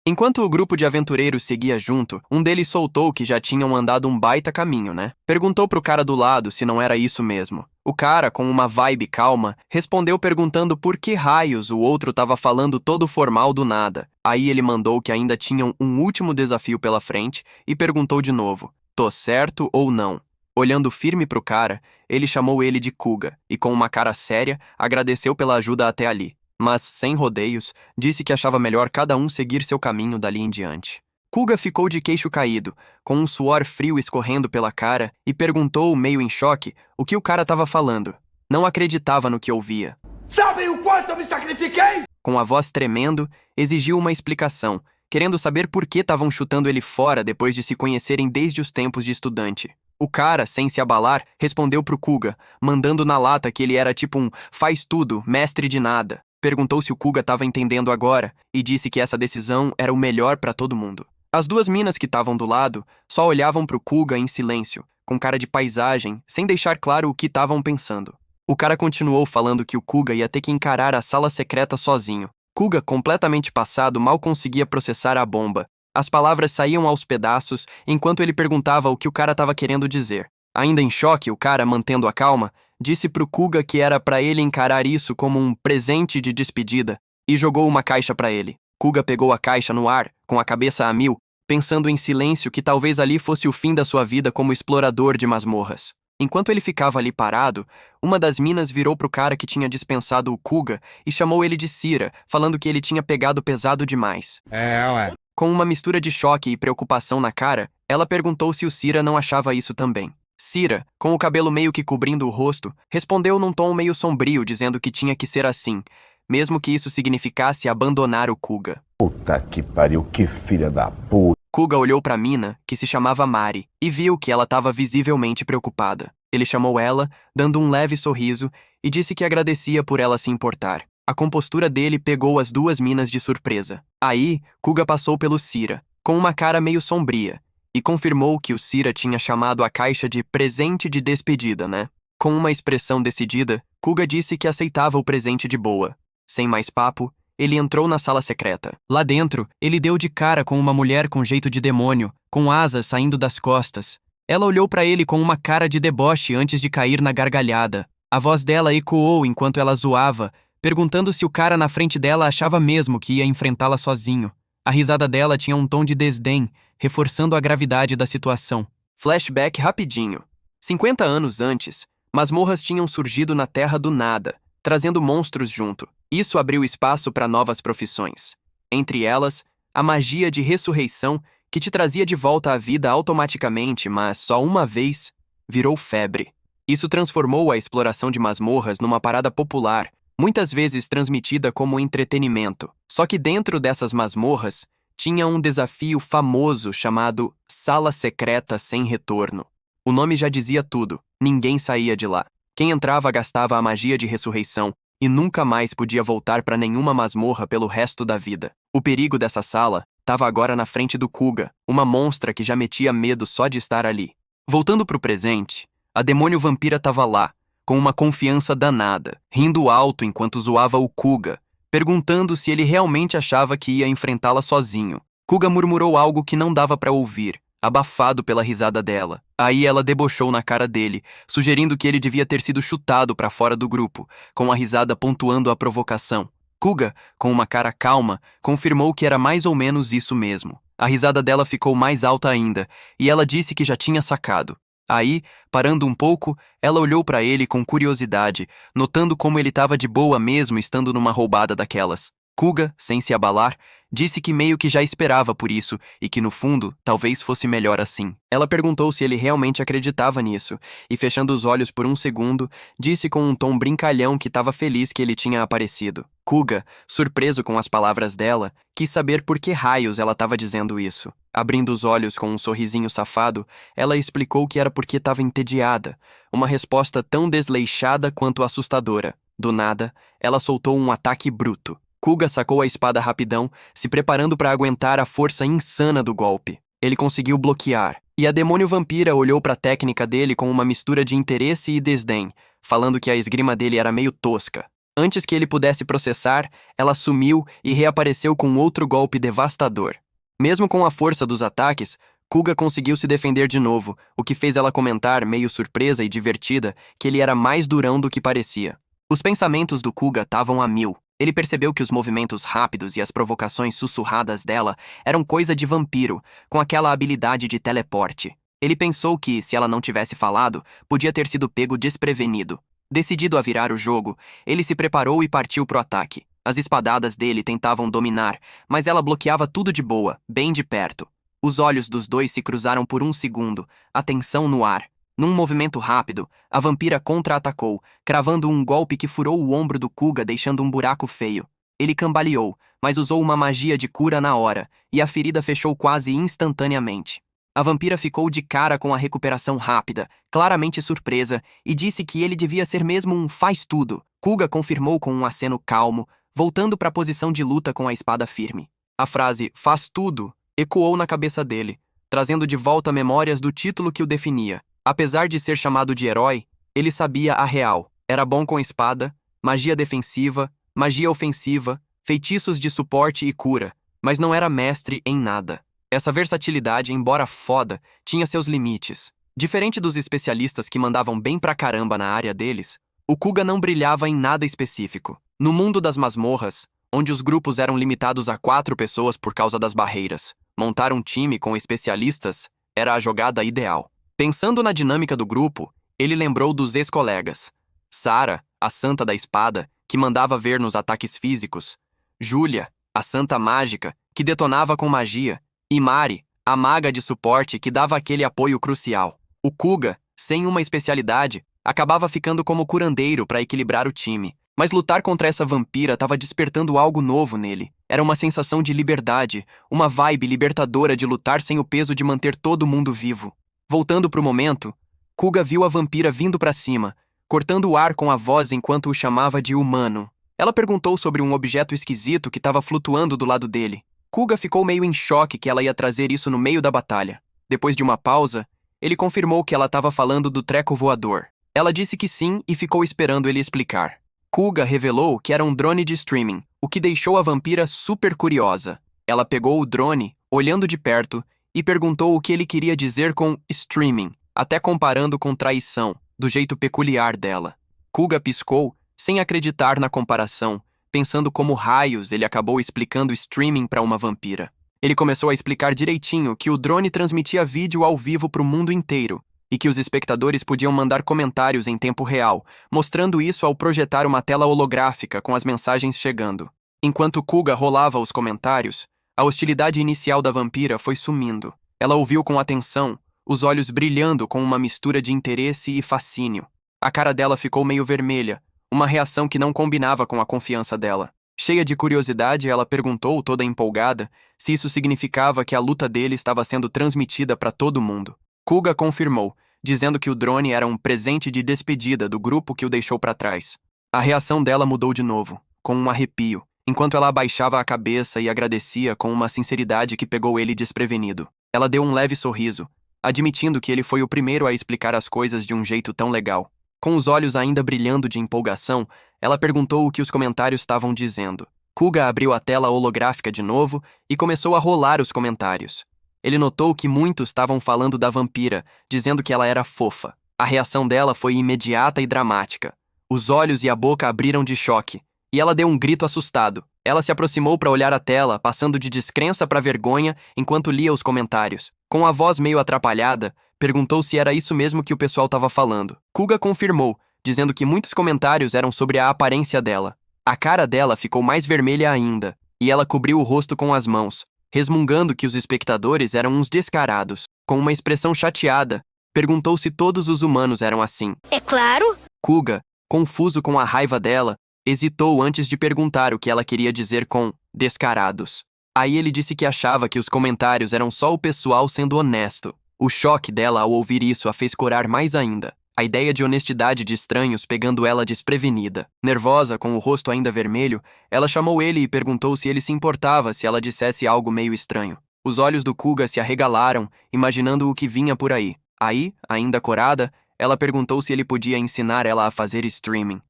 Enquanto o grupo de aventureiros seguia junto, um deles soltou que já tinham andado um baita caminho, né? Perguntou pro cara do lado se não era isso mesmo. O cara, com uma vibe calma, respondeu perguntando por que raios o outro tava falando todo formal do nada. Aí ele mandou que ainda tinham um último desafio pela frente e perguntou de novo: tô certo ou não? Olhando firme pro cara, ele chamou ele de Kuga e, com uma cara séria, agradeceu pela ajuda até ali. Mas, sem rodeios, disse que achava melhor cada um seguir seu caminho dali em diante. Kuga ficou de queixo caído, com um suor frio escorrendo pela cara, e perguntou, meio em choque, o que o cara estava falando. Não acreditava no que ouvia. Sabem o quanto eu me sacrifiquei? Com a voz tremendo, exigiu uma explicação, querendo saber por que estavam chutando ele fora depois de se conhecerem desde os tempos de estudante. O cara, sem se abalar, respondeu pro Kuga, mandando na lata que ele era tipo um faz-tudo, mestre de nada. Perguntou se o Kuga estava entendendo agora e disse que essa decisão era o melhor para todo mundo. As duas minas que estavam do lado só olhavam pro Kuga em silêncio, com cara de paisagem, sem deixar claro o que estavam pensando. O cara continuou falando que o Kuga ia ter que encarar a sala secreta sozinho. Kuga, completamente passado, mal conseguia processar a bomba. As palavras saíam aos pedaços enquanto ele perguntava o que o cara estava querendo dizer. Ainda em choque, o cara, mantendo a calma, disse pro Kuga que era pra ele encarar isso como um presente de despedida e jogou uma caixa pra ele. Kuga pegou a caixa no ar, com a cabeça a mil, pensando em silêncio que talvez ali fosse o fim da sua vida como explorador de masmorras. Enquanto ele ficava ali parado, uma das minas virou pro cara que tinha dispensado o Kuga e chamou ele de Cira, falando que ele tinha pegado pesado demais. Ué. Com uma mistura de choque e preocupação na cara, ela perguntou se o Cira não achava isso também. Cira, com o cabelo meio que cobrindo o rosto, respondeu num tom meio sombrio, dizendo que tinha que ser assim, mesmo que isso significasse abandonar o Kuga. Puta que pariu, que filha da puta. Kuga olhou pra mina, que se chamava Mari, e viu que ela estava visivelmente preocupada. Ele chamou ela, dando um leve sorriso, e disse que agradecia por ela se importar. A compostura dele pegou as duas minas de surpresa. Aí, Kuga passou pelo Cira, com uma cara meio sombria, e confirmou que o Cira tinha chamado a caixa de presente de despedida, né? Com uma expressão decidida, Kuga disse que aceitava o presente de boa. Sem mais papo, ele entrou na sala secreta. Lá dentro, ele deu de cara com uma mulher com jeito de demônio, com asas saindo das costas. Ela olhou pra ele com uma cara de deboche antes de cair na gargalhada. A voz dela ecoou enquanto ela zoava, perguntando se o cara na frente dela achava mesmo que ia enfrentá-la sozinho. A risada dela tinha um tom de desdém, reforçando a gravidade da situação. Flashback rapidinho. 50 anos antes, masmorras tinham surgido na Terra do nada, trazendo monstros junto. Isso abriu espaço para novas profissões. Entre elas, a magia de ressurreição, que te trazia de volta à vida automaticamente, mas só uma vez, virou febre. Isso transformou a exploração de masmorras numa parada popular, muitas vezes transmitida como entretenimento. Só que dentro dessas masmorras, tinha um desafio famoso chamado Sala Secreta Sem Retorno. O nome já dizia tudo, ninguém saía de lá. Quem entrava gastava a magia de ressurreição e nunca mais podia voltar para nenhuma masmorra pelo resto da vida. O perigo dessa sala estava agora na frente do Kuga, uma monstra que já metia medo só de estar ali. Voltando pro presente, a demônio vampira estava lá, com uma confiança danada, rindo alto enquanto zoava o Kuga, perguntando se ele realmente achava que ia enfrentá-la sozinho. Kuga murmurou algo que não dava para ouvir, abafado pela risada dela. Aí ela debochou na cara dele, sugerindo que ele devia ter sido chutado para fora do grupo, com a risada pontuando a provocação. Kuga, com uma cara calma, confirmou que era mais ou menos isso mesmo. A risada dela ficou mais alta ainda, e ela disse que já tinha sacado. Aí, parando um pouco, ela olhou para ele com curiosidade, notando como ele estava de boa mesmo estando numa roubada daquelas. Kuga, sem se abalar, disse que meio que já esperava por isso e que, no fundo, talvez fosse melhor assim. Ela perguntou se ele realmente acreditava nisso e, fechando os olhos por um segundo, disse com um tom brincalhão que estava feliz que ele tinha aparecido. Kuga, surpreso com as palavras dela, quis saber por que raios ela estava dizendo isso. Abrindo os olhos com um sorrisinho safado, ela explicou que era porque estava entediada, uma resposta tão desleixada quanto assustadora. Do nada, ela soltou um ataque bruto. Kuga sacou a espada rapidão, se preparando para aguentar a força insana do golpe. Ele conseguiu bloquear, e a demônio vampira olhou para a técnica dele com uma mistura de interesse e desdém, falando que a esgrima dele era meio tosca. Antes que ele pudesse processar, ela sumiu e reapareceu com outro golpe devastador. Mesmo com a força dos ataques, Kuga conseguiu se defender de novo, o que fez ela comentar, meio surpresa e divertida, que ele era mais durão do que parecia. Os pensamentos do Kuga estavam a mil. Ele percebeu que os movimentos rápidos e as provocações sussurradas dela eram coisa de vampiro, com aquela habilidade de teleporte. Ele pensou que, se ela não tivesse falado, podia ter sido pego desprevenido. Decidido a virar o jogo, ele se preparou e partiu pro ataque. As espadadas dele tentavam dominar, mas ela bloqueava tudo de boa, bem de perto. Os olhos dos dois se cruzaram por um segundo, a tensão no ar. Num movimento rápido, a vampira contra-atacou, cravando um golpe que furou o ombro do Kuga, deixando um buraco feio. Ele cambaleou, mas usou uma magia de cura na hora, e a ferida fechou quase instantaneamente. A vampira ficou de cara com a recuperação rápida, claramente surpresa, e disse que ele devia ser mesmo um faz-tudo. Kuga confirmou com um aceno calmo, voltando para a posição de luta com a espada firme. A frase "faz tudo" ecoou na cabeça dele, trazendo de volta memórias do título que o definia. Apesar de ser chamado de herói, ele sabia a real. Era bom com espada, magia defensiva, magia ofensiva, feitiços de suporte e cura, mas não era mestre em nada. Essa versatilidade, embora foda, tinha seus limites. Diferente dos especialistas que mandavam bem pra caramba na área deles, o Kuga não brilhava em nada específico. No mundo das masmorras, onde os grupos eram limitados a 4 pessoas por causa das barreiras, montar um time com especialistas era a jogada ideal. Pensando na dinâmica do grupo, ele lembrou dos ex-colegas. Sarah, a santa da espada, que mandava ver nos ataques físicos. Júlia, a santa mágica, que detonava com magia. E Mari, a maga de suporte que dava aquele apoio crucial. O Kuga, sem uma especialidade, acabava ficando como curandeiro para equilibrar o time. Mas lutar contra essa vampira estava despertando algo novo nele. Era uma sensação de liberdade, uma vibe libertadora de lutar sem o peso de manter todo mundo vivo. Voltando pro momento, Kuga viu a vampira vindo pra cima, cortando o ar com a voz enquanto o chamava de humano. Ela perguntou sobre um objeto esquisito que estava flutuando do lado dele. Kuga ficou meio em choque que ela ia trazer isso no meio da batalha. Depois de uma pausa, ele confirmou que ela estava falando do treco voador. Ela disse que sim e ficou esperando ele explicar. Kuga revelou que era um drone de streaming, o que deixou a vampira super curiosa. Ela pegou o drone, olhando de perto, e perguntou o que ele queria dizer com streaming, até comparando com traição, do jeito peculiar dela. Kuga piscou, sem acreditar na comparação, pensando como raios ele acabou explicando streaming para uma vampira. Ele começou a explicar direitinho que o drone transmitia vídeo ao vivo para o mundo inteiro, e que os espectadores podiam mandar comentários em tempo real, mostrando isso ao projetar uma tela holográfica com as mensagens chegando. Enquanto Kuga rolava os comentários, a hostilidade inicial da vampira foi sumindo. Ela ouviu com atenção, os olhos brilhando com uma mistura de interesse e fascínio. A cara dela ficou meio vermelha, uma reação que não combinava com a confiança dela. Cheia de curiosidade, ela perguntou, toda empolgada, se isso significava que a luta dele estava sendo transmitida para todo mundo. Kuga confirmou, dizendo que o drone era um presente de despedida do grupo que o deixou para trás. A reação dela mudou de novo, com um arrepio, enquanto ela abaixava a cabeça e agradecia com uma sinceridade que pegou ele desprevenido. Ela deu um leve sorriso, admitindo que ele foi o primeiro a explicar as coisas de um jeito tão legal. Com os olhos ainda brilhando de empolgação, ela perguntou o que os comentários estavam dizendo. Kuga abriu a tela holográfica de novo e começou a rolar os comentários. Ele notou que muitos estavam falando da vampira, dizendo que ela era fofa. A reação dela foi imediata e dramática. Os olhos e a boca abriram de choque, e ela deu um grito assustado. Ela se aproximou para olhar a tela, passando de descrença para vergonha enquanto lia os comentários. Com a voz meio atrapalhada, perguntou se era isso mesmo que o pessoal estava falando. Kuga confirmou, dizendo que muitos comentários eram sobre a aparência dela. A cara dela ficou mais vermelha ainda, e ela cobriu o rosto com as mãos, resmungando que os espectadores eram uns descarados. Com uma expressão chateada, perguntou se todos os humanos eram assim. É claro! Kuga, confuso com a raiva dela, hesitou antes de perguntar o que ela queria dizer com descarados. Aí ele disse que achava que os comentários eram só o pessoal sendo honesto. O choque dela ao ouvir isso a fez corar mais ainda. A ideia de honestidade de estranhos pegando ela desprevenida. Nervosa, com o rosto ainda vermelho, ela chamou ele e perguntou se ele se importava se ela dissesse algo meio estranho. Os olhos do Kuga se arregalaram, imaginando o que vinha por aí. Aí, ainda corada, ela perguntou se ele podia ensinar ela a fazer streaming.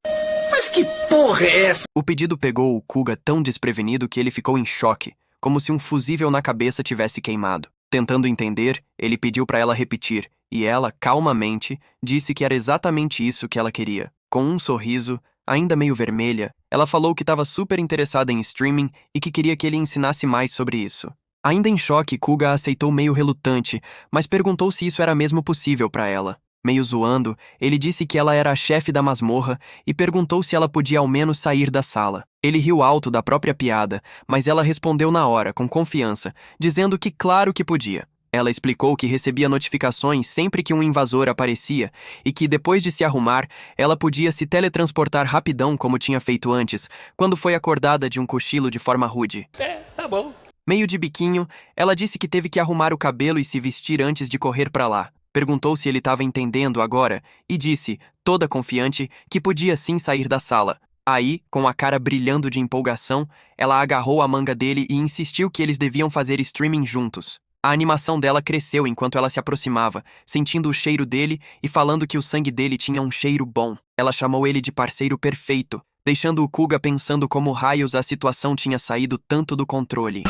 Mas que porra é essa? O pedido pegou o Kuga tão desprevenido que ele ficou em choque, como se um fusível na cabeça tivesse queimado. Tentando entender, ele pediu para ela repetir, e ela, calmamente, disse que era exatamente isso que ela queria. Com um sorriso, ainda meio vermelha, ela falou que estava super interessada em streaming e que queria que ele ensinasse mais sobre isso. Ainda em choque, Kuga aceitou meio relutante, mas perguntou se isso era mesmo possível para ela. Meio zoando, ele disse que ela era a chefe da masmorra e perguntou se ela podia ao menos sair da sala. Ele riu alto da própria piada, mas ela respondeu na hora, com confiança, dizendo que claro que podia. Ela explicou que recebia notificações sempre que um invasor aparecia e que, depois de se arrumar, ela podia se teletransportar rapidão como tinha feito antes, quando foi acordada de um cochilo de forma rude. Tá bom. Meio de biquinho, ela disse que teve que arrumar o cabelo e se vestir antes de correr para lá. Perguntou se ele estava entendendo agora e disse, toda confiante, que podia sim sair da sala. Aí, com a cara brilhando de empolgação, ela agarrou a manga dele e insistiu que eles deviam fazer streaming juntos. A animação dela cresceu enquanto ela se aproximava, sentindo o cheiro dele e falando que o sangue dele tinha um cheiro bom. Ela chamou ele de parceiro perfeito, deixando o Kuga pensando como raios a situação tinha saído tanto do controle.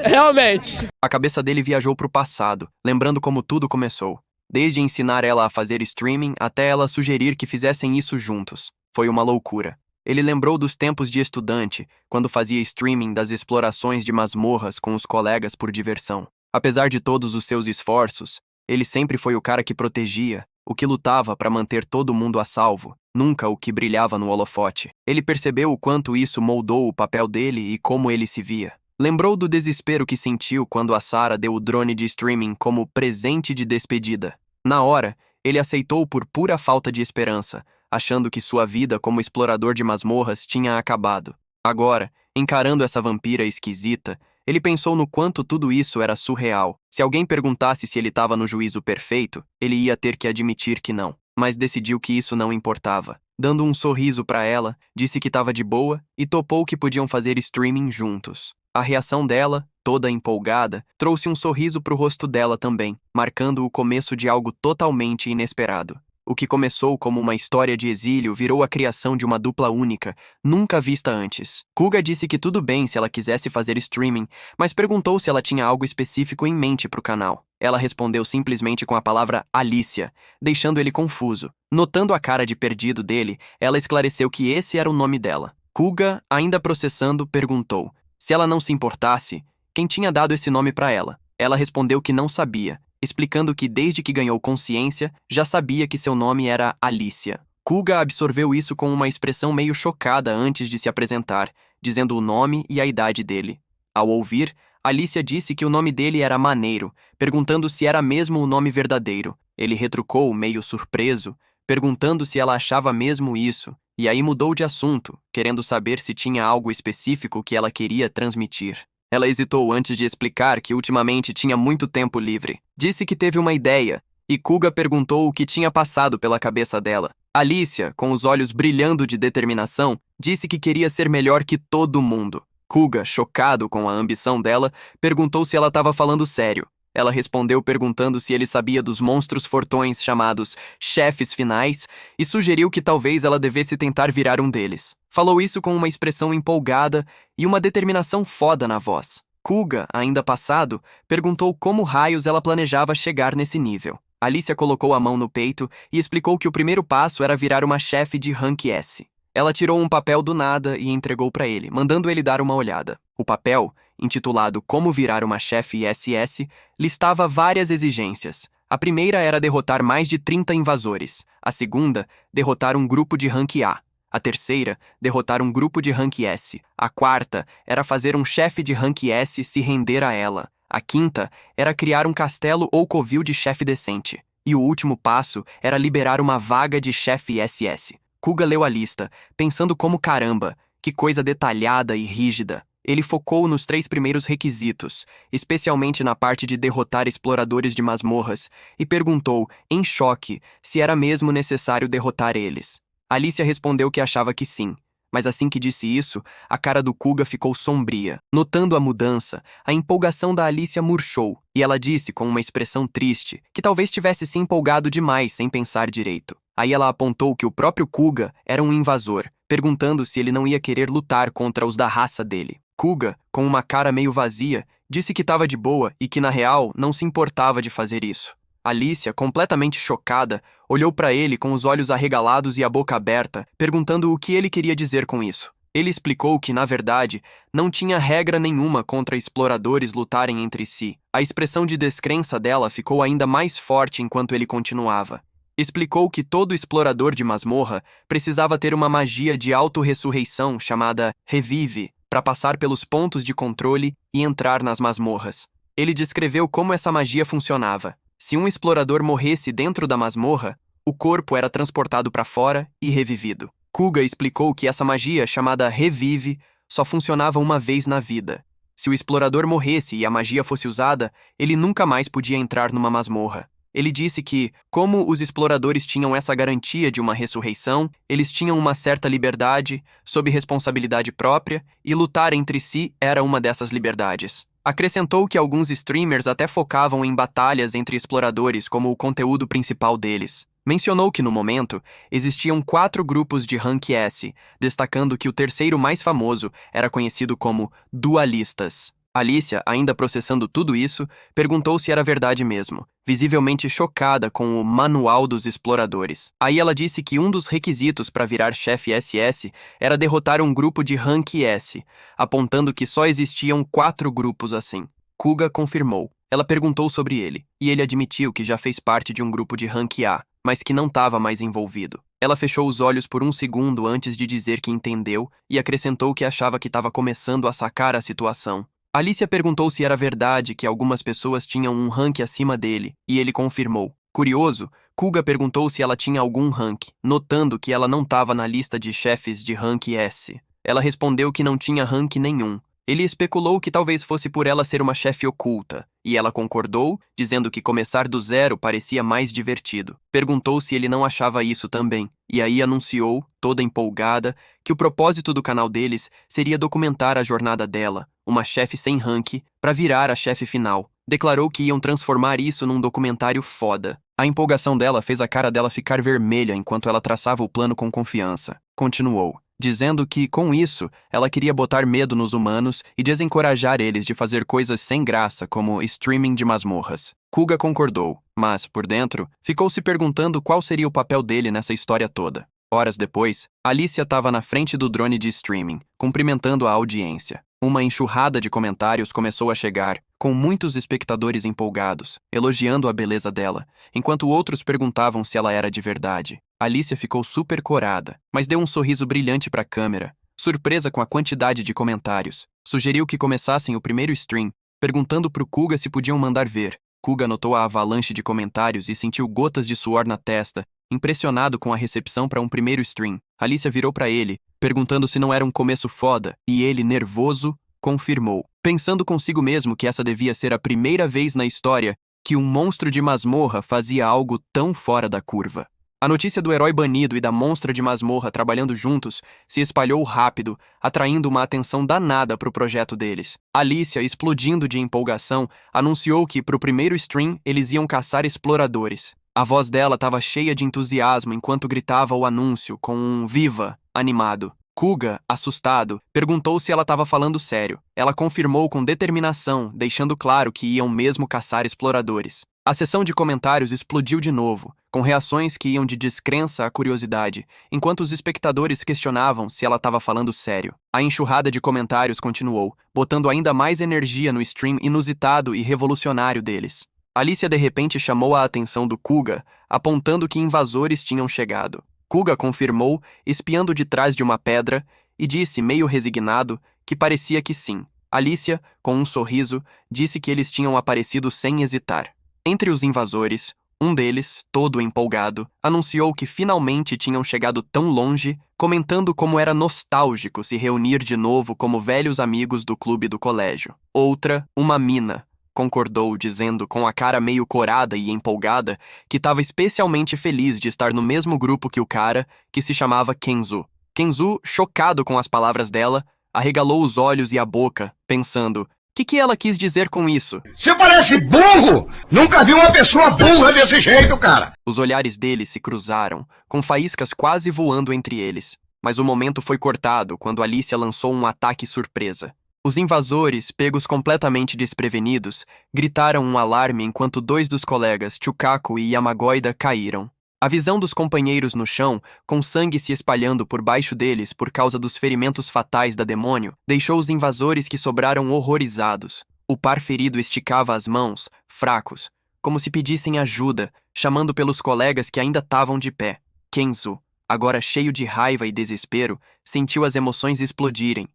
Realmente. A cabeça dele viajou para o passado, lembrando como tudo começou. Desde ensinar ela a fazer streaming até ela sugerir que fizessem isso juntos. Foi uma loucura. Ele lembrou dos tempos de estudante, quando fazia streaming das explorações de masmorras com os colegas por diversão. Apesar de todos os seus esforços, ele sempre foi o cara que protegia, o que lutava para manter todo mundo a salvo, nunca o que brilhava no holofote. Ele percebeu o quanto isso moldou o papel dele e como ele se via. Lembrou do desespero que sentiu quando a Sarah deu o drone de streaming como presente de despedida. Na hora, ele aceitou por pura falta de esperança, achando que sua vida como explorador de masmorras tinha acabado. Agora, encarando essa vampira esquisita, ele pensou no quanto tudo isso era surreal. Se alguém perguntasse se ele estava no juízo perfeito, ele ia ter que admitir que não. Mas decidiu que isso não importava. Dando um sorriso para ela, disse que estava de boa e topou que podiam fazer streaming juntos. A reação dela, toda empolgada, trouxe um sorriso pro rosto dela também, marcando o começo de algo totalmente inesperado. O que começou como uma história de exílio virou a criação de uma dupla única, nunca vista antes. Kuga disse que tudo bem se ela quisesse fazer streaming, mas perguntou se ela tinha algo específico em mente pro canal. Ela respondeu simplesmente com a palavra Alicia, deixando ele confuso. Notando a cara de perdido dele, ela esclareceu que esse era o nome dela. Kuga, ainda processando, perguntou se ela não se importasse, quem tinha dado esse nome para ela. Ela respondeu que não sabia, explicando que desde que ganhou consciência, já sabia que seu nome era Alicia. Kuga absorveu isso com uma expressão meio chocada antes de se apresentar, dizendo o nome e a idade dele. Ao ouvir, Alicia disse que o nome dele era Maneiro, perguntando se era mesmo o nome verdadeiro. Ele retrucou, meio surpreso, perguntando se ela achava mesmo isso, e aí mudou de assunto, querendo saber se tinha algo específico que ela queria transmitir. Ela hesitou antes de explicar que ultimamente tinha muito tempo livre. Disse que teve uma ideia, e Kuga perguntou o que tinha passado pela cabeça dela. Alicia, com os olhos brilhando de determinação, disse que queria ser melhor que todo mundo. Kuga, chocado com a ambição dela, perguntou se ela estava falando sério. Ela respondeu perguntando se ele sabia dos monstros fortões chamados chefes finais e sugeriu que talvez ela devesse tentar virar um deles. Falou isso com uma expressão empolgada e uma determinação foda na voz. Kuga, ainda passado, perguntou como raios ela planejava chegar nesse nível. Alicia colocou a mão no peito e explicou que o primeiro passo era virar uma chefe de rank S. Ela tirou um papel do nada e entregou para ele, mandando ele dar uma olhada. O papel, intitulado Como Virar uma Chefe SS, listava várias exigências. A primeira era derrotar mais de 30 invasores. A segunda, derrotar um grupo de rank A. A terceira, derrotar um grupo de rank S. A quarta, era fazer um chefe de rank S se render a ela. A quinta, era criar um castelo ou covil de chefe decente. E o último passo era liberar uma vaga de chefe SS. Kuga leu a lista, pensando como caramba, que coisa detalhada e rígida. Ele focou nos 3 primeiros requisitos, especialmente na parte de derrotar exploradores de masmorras, e perguntou, em choque, se era mesmo necessário derrotar eles. Alicia respondeu que achava que sim, mas assim que disse isso, a cara do Kuga ficou sombria. Notando a mudança, a empolgação da Alicia murchou, e ela disse com uma expressão triste que talvez tivesse se empolgado demais sem pensar direito. Aí ela apontou que o próprio Kuga era um invasor, perguntando se ele não ia querer lutar contra os da raça dele. Kuga, com uma cara meio vazia, disse que estava de boa e que, na real, não se importava de fazer isso. Alicia, completamente chocada, olhou para ele com os olhos arregalados e a boca aberta, perguntando o que ele queria dizer com isso. Ele explicou que, na verdade, não tinha regra nenhuma contra exploradores lutarem entre si. A expressão de descrença dela ficou ainda mais forte enquanto ele continuava. Explicou que todo explorador de masmorra precisava ter uma magia de auto-ressurreição chamada Revive para passar pelos pontos de controle e entrar nas masmorras. Ele descreveu como essa magia funcionava. Se um explorador morresse dentro da masmorra, o corpo era transportado para fora e revivido. Kuga explicou que essa magia, chamada Revive, só funcionava uma vez na vida. Se o explorador morresse e a magia fosse usada, ele nunca mais podia entrar numa masmorra. Ele disse que, como os exploradores tinham essa garantia de uma ressurreição, eles tinham uma certa liberdade, sob responsabilidade própria, e lutar entre si era uma dessas liberdades. Acrescentou que alguns streamers até focavam em batalhas entre exploradores como o conteúdo principal deles. Mencionou que, no momento, existiam 4 grupos de Rank S, destacando que o terceiro mais famoso era conhecido como Dualistas. Alicia, ainda processando tudo isso, perguntou se era verdade mesmo, visivelmente chocada com o Manual dos Exploradores. Aí ela disse que um dos requisitos para virar chefe SS era derrotar um grupo de Rank S, apontando que só existiam 4 grupos assim. Kuga confirmou. Ela perguntou sobre ele, e ele admitiu que já fez parte de um grupo de Rank A, mas que não estava mais envolvido. Ela fechou os olhos por um segundo antes de dizer que entendeu e acrescentou que achava que estava começando a sacar a situação. Alicia perguntou se era verdade que algumas pessoas tinham um rank acima dele, e ele confirmou. Curioso, Kuga perguntou se ela tinha algum rank, notando que ela não estava na lista de chefes de rank S. Ela respondeu que não tinha rank nenhum. Ele especulou que talvez fosse por ela ser uma chefe oculta, e ela concordou, dizendo que começar do zero parecia mais divertido. Perguntou se ele não achava isso também, e aí anunciou, toda empolgada, que o propósito do canal deles seria documentar a jornada dela, uma chefe sem rank, para virar a chefe final. Declarou que iam transformar isso num documentário foda. A empolgação dela fez a cara dela ficar vermelha enquanto ela traçava o plano com confiança. Continuou, dizendo que, com isso, ela queria botar medo nos humanos e desencorajar eles de fazer coisas sem graça, como streaming de masmorras. Kuga concordou, mas, por dentro, ficou se perguntando qual seria o papel dele nessa história toda. Horas depois, Alicia estava na frente do drone de streaming, cumprimentando a audiência. Uma enxurrada de comentários começou a chegar, com muitos espectadores empolgados, elogiando a beleza dela, enquanto outros perguntavam se ela era de verdade. Alicia ficou super corada, mas deu um sorriso brilhante para a câmera, surpresa com a quantidade de comentários. Sugeriu que começassem o primeiro stream, perguntando pro Kuga se podiam mandar ver. Kuga notou a avalanche de comentários e sentiu gotas de suor na testa, impressionado com a recepção para um primeiro stream. Alicia virou para ele, perguntando se não era um começo foda, e ele, nervoso, confirmou, pensando consigo mesmo que essa devia ser a primeira vez na história que um monstro de masmorra fazia algo tão fora da curva. A notícia do herói banido e da monstra de masmorra trabalhando juntos se espalhou rápido, atraindo uma atenção danada para o projeto deles. Alicia, explodindo de empolgação, anunciou que, para o primeiro stream, eles iam caçar exploradores. A voz dela estava cheia de entusiasmo enquanto gritava o anúncio com um "Viva!" animado. Kuga, assustado, perguntou se ela estava falando sério. Ela confirmou com determinação, deixando claro que iam mesmo caçar exploradores. A sessão de comentários explodiu de novo, com reações que iam de descrença a curiosidade, enquanto os espectadores questionavam se ela estava falando sério. A enxurrada de comentários continuou, botando ainda mais energia no stream inusitado e revolucionário deles. Alicia de repente chamou a atenção do Kuga, apontando que invasores tinham chegado. Kuga confirmou, espiando de trás de uma pedra, e disse, meio resignado, que parecia que sim. Alicia, com um sorriso, disse que eles tinham aparecido sem hesitar. Entre os invasores, um deles, todo empolgado, anunciou que finalmente tinham chegado tão longe, comentando como era nostálgico se reunir de novo como velhos amigos do clube do colégio. Outra, uma mina, concordou, dizendo com a cara meio corada e empolgada que estava especialmente feliz de estar no mesmo grupo que o cara, que se chamava Kenzu. Kenzu, chocado com as palavras dela, arregalou os olhos e a boca, pensando, Que ela quis dizer com isso? Você parece burro! Nunca vi uma pessoa burra desse jeito, cara! Os olhares deles se cruzaram, com faíscas quase voando entre eles. Mas o momento foi cortado quando Alicia lançou um ataque surpresa. Os invasores, pegos completamente desprevenidos, gritaram um alarme enquanto 2 dos colegas, Chukaku e Yamagoida, caíram. A visão dos companheiros no chão, com sangue se espalhando por baixo deles por causa dos ferimentos fatais da demônio, deixou os invasores que sobraram horrorizados. O par ferido esticava as mãos, fracos, como se pedissem ajuda, chamando pelos colegas que ainda estavam de pé. Kenzo, agora cheio de raiva e desespero, sentiu as emoções explodirem.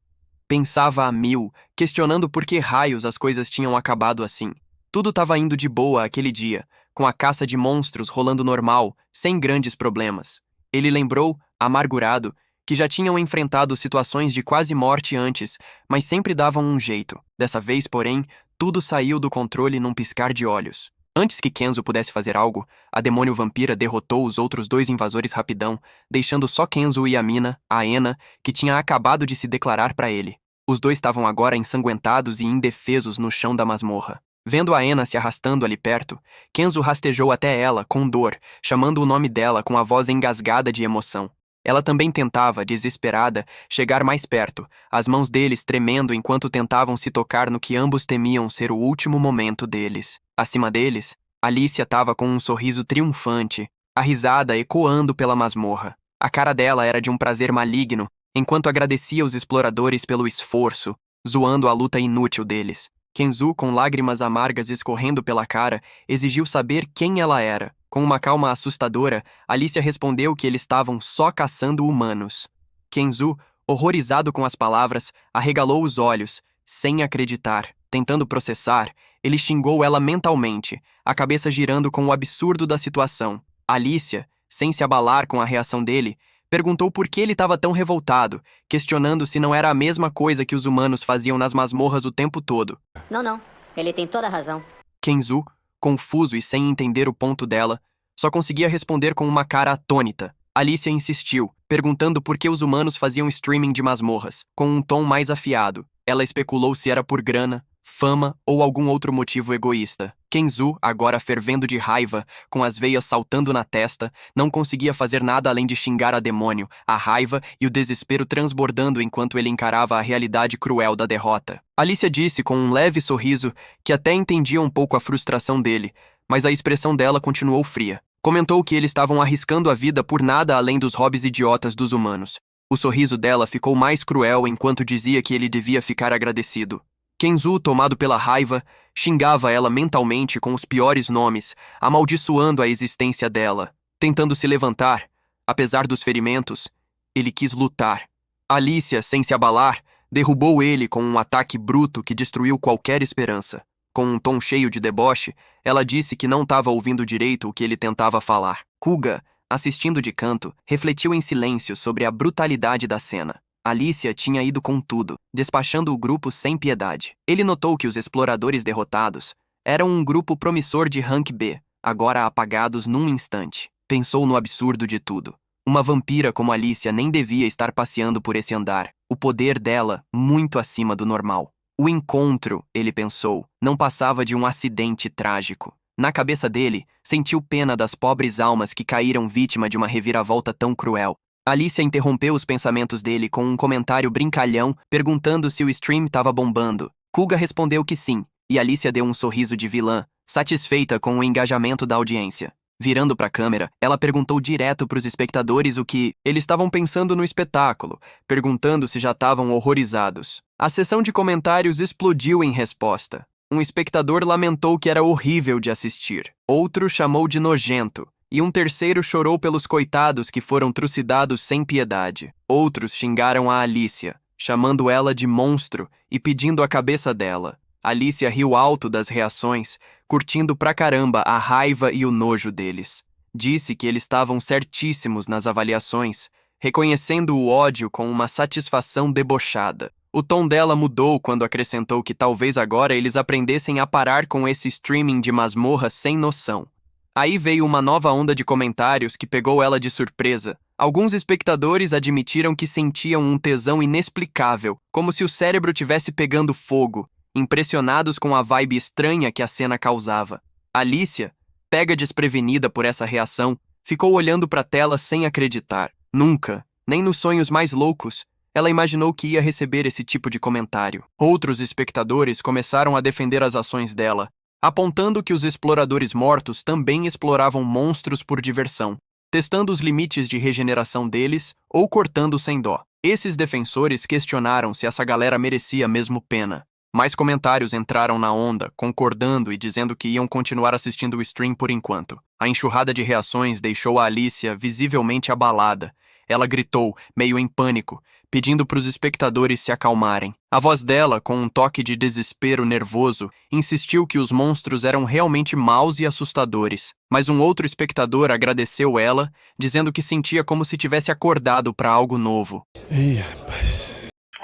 Pensava a mil, questionando por que raios as coisas tinham acabado assim. Tudo estava indo de boa aquele dia, com a caça de monstros rolando normal, sem grandes problemas. Ele lembrou, amargurado, que já tinham enfrentado situações de quase morte antes, mas sempre davam um jeito. Dessa vez, porém, tudo saiu do controle num piscar de olhos. Antes que Kenzo pudesse fazer algo, a demônio vampira derrotou os outros 2 invasores rapidão, deixando só Kenzo e a mina, a Ena, que tinha acabado de se declarar para ele. Os 2 estavam agora ensanguentados e indefesos no chão da masmorra. Vendo a Ena se arrastando ali perto, Kenzo rastejou até ela, com dor, chamando o nome dela com a voz engasgada de emoção. Ela também tentava, desesperada, chegar mais perto, as mãos deles tremendo enquanto tentavam se tocar no que ambos temiam ser o último momento deles. Acima deles, Alicia estava com um sorriso triunfante, a risada ecoando pela masmorra. A cara dela era de um prazer maligno, enquanto agradecia os exploradores pelo esforço, zoando a luta inútil deles. Kenzo, com lágrimas amargas escorrendo pela cara, exigiu saber quem ela era. Com uma calma assustadora, Alicia respondeu que eles estavam só caçando humanos. Kenzo, horrorizado com as palavras, arregalou os olhos, sem acreditar. Tentando processar, ele xingou ela mentalmente, a cabeça girando com o absurdo da situação. Alicia, sem se abalar com a reação dele, perguntou por que ele estava tão revoltado, questionando se não era a mesma coisa que os humanos faziam nas masmorras o tempo todo. Não. Ele tem toda a razão. Kenzo, confuso e sem entender o ponto dela, só conseguia responder com uma cara atônita. Alicia insistiu, perguntando por que os humanos faziam streaming de masmorras, com um tom mais afiado. Ela especulou se era por grana, fama ou algum outro motivo egoísta. Kenzo, agora fervendo de raiva, com as veias saltando na testa, não conseguia fazer nada além de xingar a demônio, a raiva e o desespero transbordando enquanto ele encarava a realidade cruel da derrota. Alicia disse com um leve sorriso que até entendia um pouco a frustração dele, mas a expressão dela continuou fria. Comentou que eles estavam arriscando a vida por nada além dos hobbies idiotas dos humanos. O sorriso dela ficou mais cruel enquanto dizia que ele devia ficar agradecido. Kenzo, tomado pela raiva, xingava ela mentalmente com os piores nomes, amaldiçoando a existência dela. Tentando se levantar, apesar dos ferimentos, ele quis lutar. Alicia, sem se abalar, derrubou ele com um ataque bruto que destruiu qualquer esperança. Com um tom cheio de deboche, ela disse que não estava ouvindo direito o que ele tentava falar. Kuga, assistindo de canto, refletiu em silêncio sobre a brutalidade da cena. Alicia tinha ido com tudo, despachando o grupo sem piedade. Ele notou que os exploradores derrotados eram um grupo promissor de Rank B, agora apagados num instante. Pensou no absurdo de tudo. Uma vampira como Alicia nem devia estar passeando por esse andar. O poder dela, muito acima do normal. O encontro, ele pensou, não passava de um acidente trágico. Na cabeça dele, sentiu pena das pobres almas que caíram vítima de uma reviravolta tão cruel. Alicia interrompeu os pensamentos dele com um comentário brincalhão, perguntando se o stream estava bombando. Kuga respondeu que sim, e Alicia deu um sorriso de vilã, satisfeita com o engajamento da audiência. Virando para a câmera, ela perguntou direto para os espectadores o que eles estavam pensando no espetáculo, perguntando se já estavam horrorizados. A sessão de comentários explodiu em resposta. Um espectador lamentou que era horrível de assistir. Outro chamou de nojento. E um terceiro chorou pelos coitados que foram trucidados sem piedade. Outros xingaram a Alicia, chamando ela de monstro e pedindo a cabeça dela. Alicia riu alto das reações, curtindo pra caramba a raiva e o nojo deles. Disse que eles estavam certíssimos nas avaliações, reconhecendo o ódio com uma satisfação debochada. O tom dela mudou quando acrescentou que talvez agora eles aprendessem a parar com esse streaming de masmorra sem noção. Aí veio uma nova onda de comentários que pegou ela de surpresa. Alguns espectadores admitiram que sentiam um tesão inexplicável, como se o cérebro tivesse pegando fogo, impressionados com a vibe estranha que a cena causava. Alicia, pega desprevenida por essa reação, ficou olhando para a tela sem acreditar. Nunca, nem nos sonhos mais loucos, ela imaginou que ia receber esse tipo de comentário. Outros espectadores começaram a defender as ações dela, apontando que os exploradores mortos também exploravam monstros por diversão, testando os limites de regeneração deles ou cortando sem dó. Esses defensores questionaram se essa galera merecia mesmo pena. Mais comentários entraram na onda, concordando e dizendo que iam continuar assistindo o stream por enquanto. A enxurrada de reações deixou a Alicia visivelmente abalada. Ela gritou, meio em pânico, pedindo para os espectadores se acalmarem. A voz dela, com um toque de desespero nervoso, insistiu que os monstros eram realmente maus e assustadores. Mas um outro espectador agradeceu ela, dizendo que sentia como se tivesse acordado para algo novo. Ih, rapaz.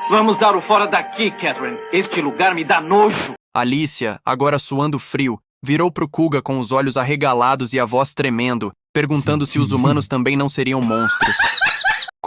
Vamos dar o fora daqui, Catherine. Este lugar me dá nojo. Alicia, agora suando frio, virou pro Kuga com os olhos arregalados e a voz tremendo, perguntando se os humanos também não seriam monstros.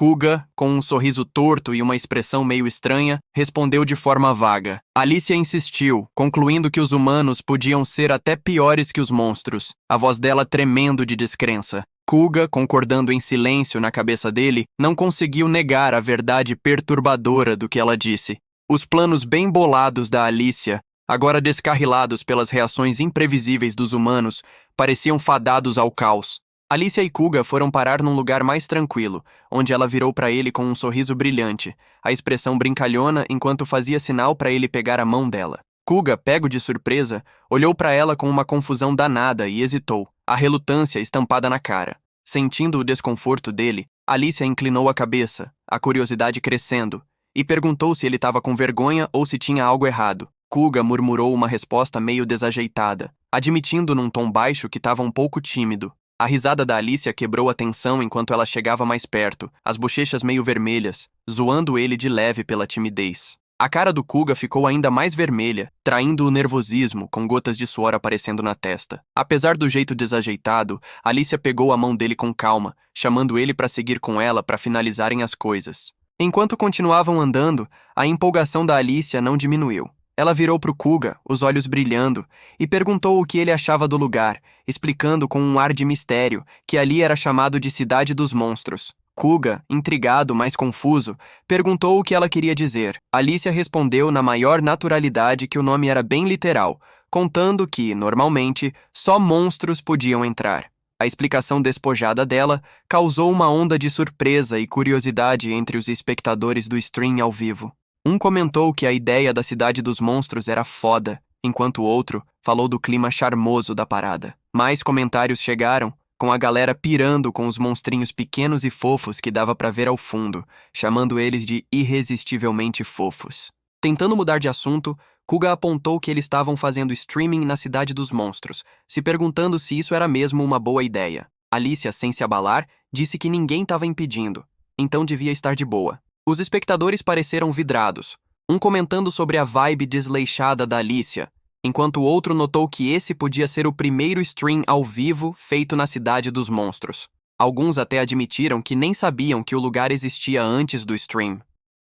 Kuga, com um sorriso torto e uma expressão meio estranha, respondeu de forma vaga. Alicia insistiu, concluindo que os humanos podiam ser até piores que os monstros, a voz dela tremendo de descrença. Kuga, concordando em silêncio na cabeça dele, não conseguiu negar a verdade perturbadora do que ela disse. Os planos bem bolados da Alicia, agora descarrilados pelas reações imprevisíveis dos humanos, pareciam fadados ao caos. Alicia e Kuga foram parar num lugar mais tranquilo, onde ela virou para ele com um sorriso brilhante, a expressão brincalhona enquanto fazia sinal para ele pegar a mão dela. Kuga, pego de surpresa, olhou para ela com uma confusão danada e hesitou, a relutância estampada na cara. Sentindo o desconforto dele, Alicia inclinou a cabeça, a curiosidade crescendo, e perguntou se ele estava com vergonha ou se tinha algo errado. Kuga murmurou uma resposta meio desajeitada, admitindo num tom baixo que estava um pouco tímido. A risada da Alicia quebrou a tensão enquanto ela chegava mais perto, as bochechas meio vermelhas, zoando ele de leve pela timidez. A cara do Kuga ficou ainda mais vermelha, traindo o nervosismo, com gotas de suor aparecendo na testa. Apesar do jeito desajeitado, Alicia pegou a mão dele com calma, chamando ele para seguir com ela para finalizarem as coisas. Enquanto continuavam andando, a empolgação da Alicia não diminuiu. Ela virou para o Kuga, os olhos brilhando, e perguntou o que ele achava do lugar, explicando com um ar de mistério que ali era chamado de Cidade dos Monstros. Kuga, intrigado, mas confuso, perguntou o que ela queria dizer. Alicia respondeu na maior naturalidade que o nome era bem literal, contando que, normalmente, só monstros podiam entrar. A explicação despojada dela causou uma onda de surpresa e curiosidade entre os espectadores do stream ao vivo. Um comentou que a ideia da Cidade dos Monstros era foda, enquanto o outro falou do clima charmoso da parada. Mais comentários chegaram, com a galera pirando com os monstrinhos pequenos e fofos que dava pra ver ao fundo, chamando eles de irresistivelmente fofos. Tentando mudar de assunto, Kuga apontou que eles estavam fazendo streaming na Cidade dos Monstros, se perguntando se isso era mesmo uma boa ideia. Alicia, sem se abalar, disse que ninguém estava impedindo, então devia estar de boa. Os espectadores pareceram vidrados, um comentando sobre a vibe desleixada da Alicia, enquanto o outro notou que esse podia ser o primeiro stream ao vivo feito na Cidade dos Monstros. Alguns até admitiram que nem sabiam que o lugar existia antes do stream.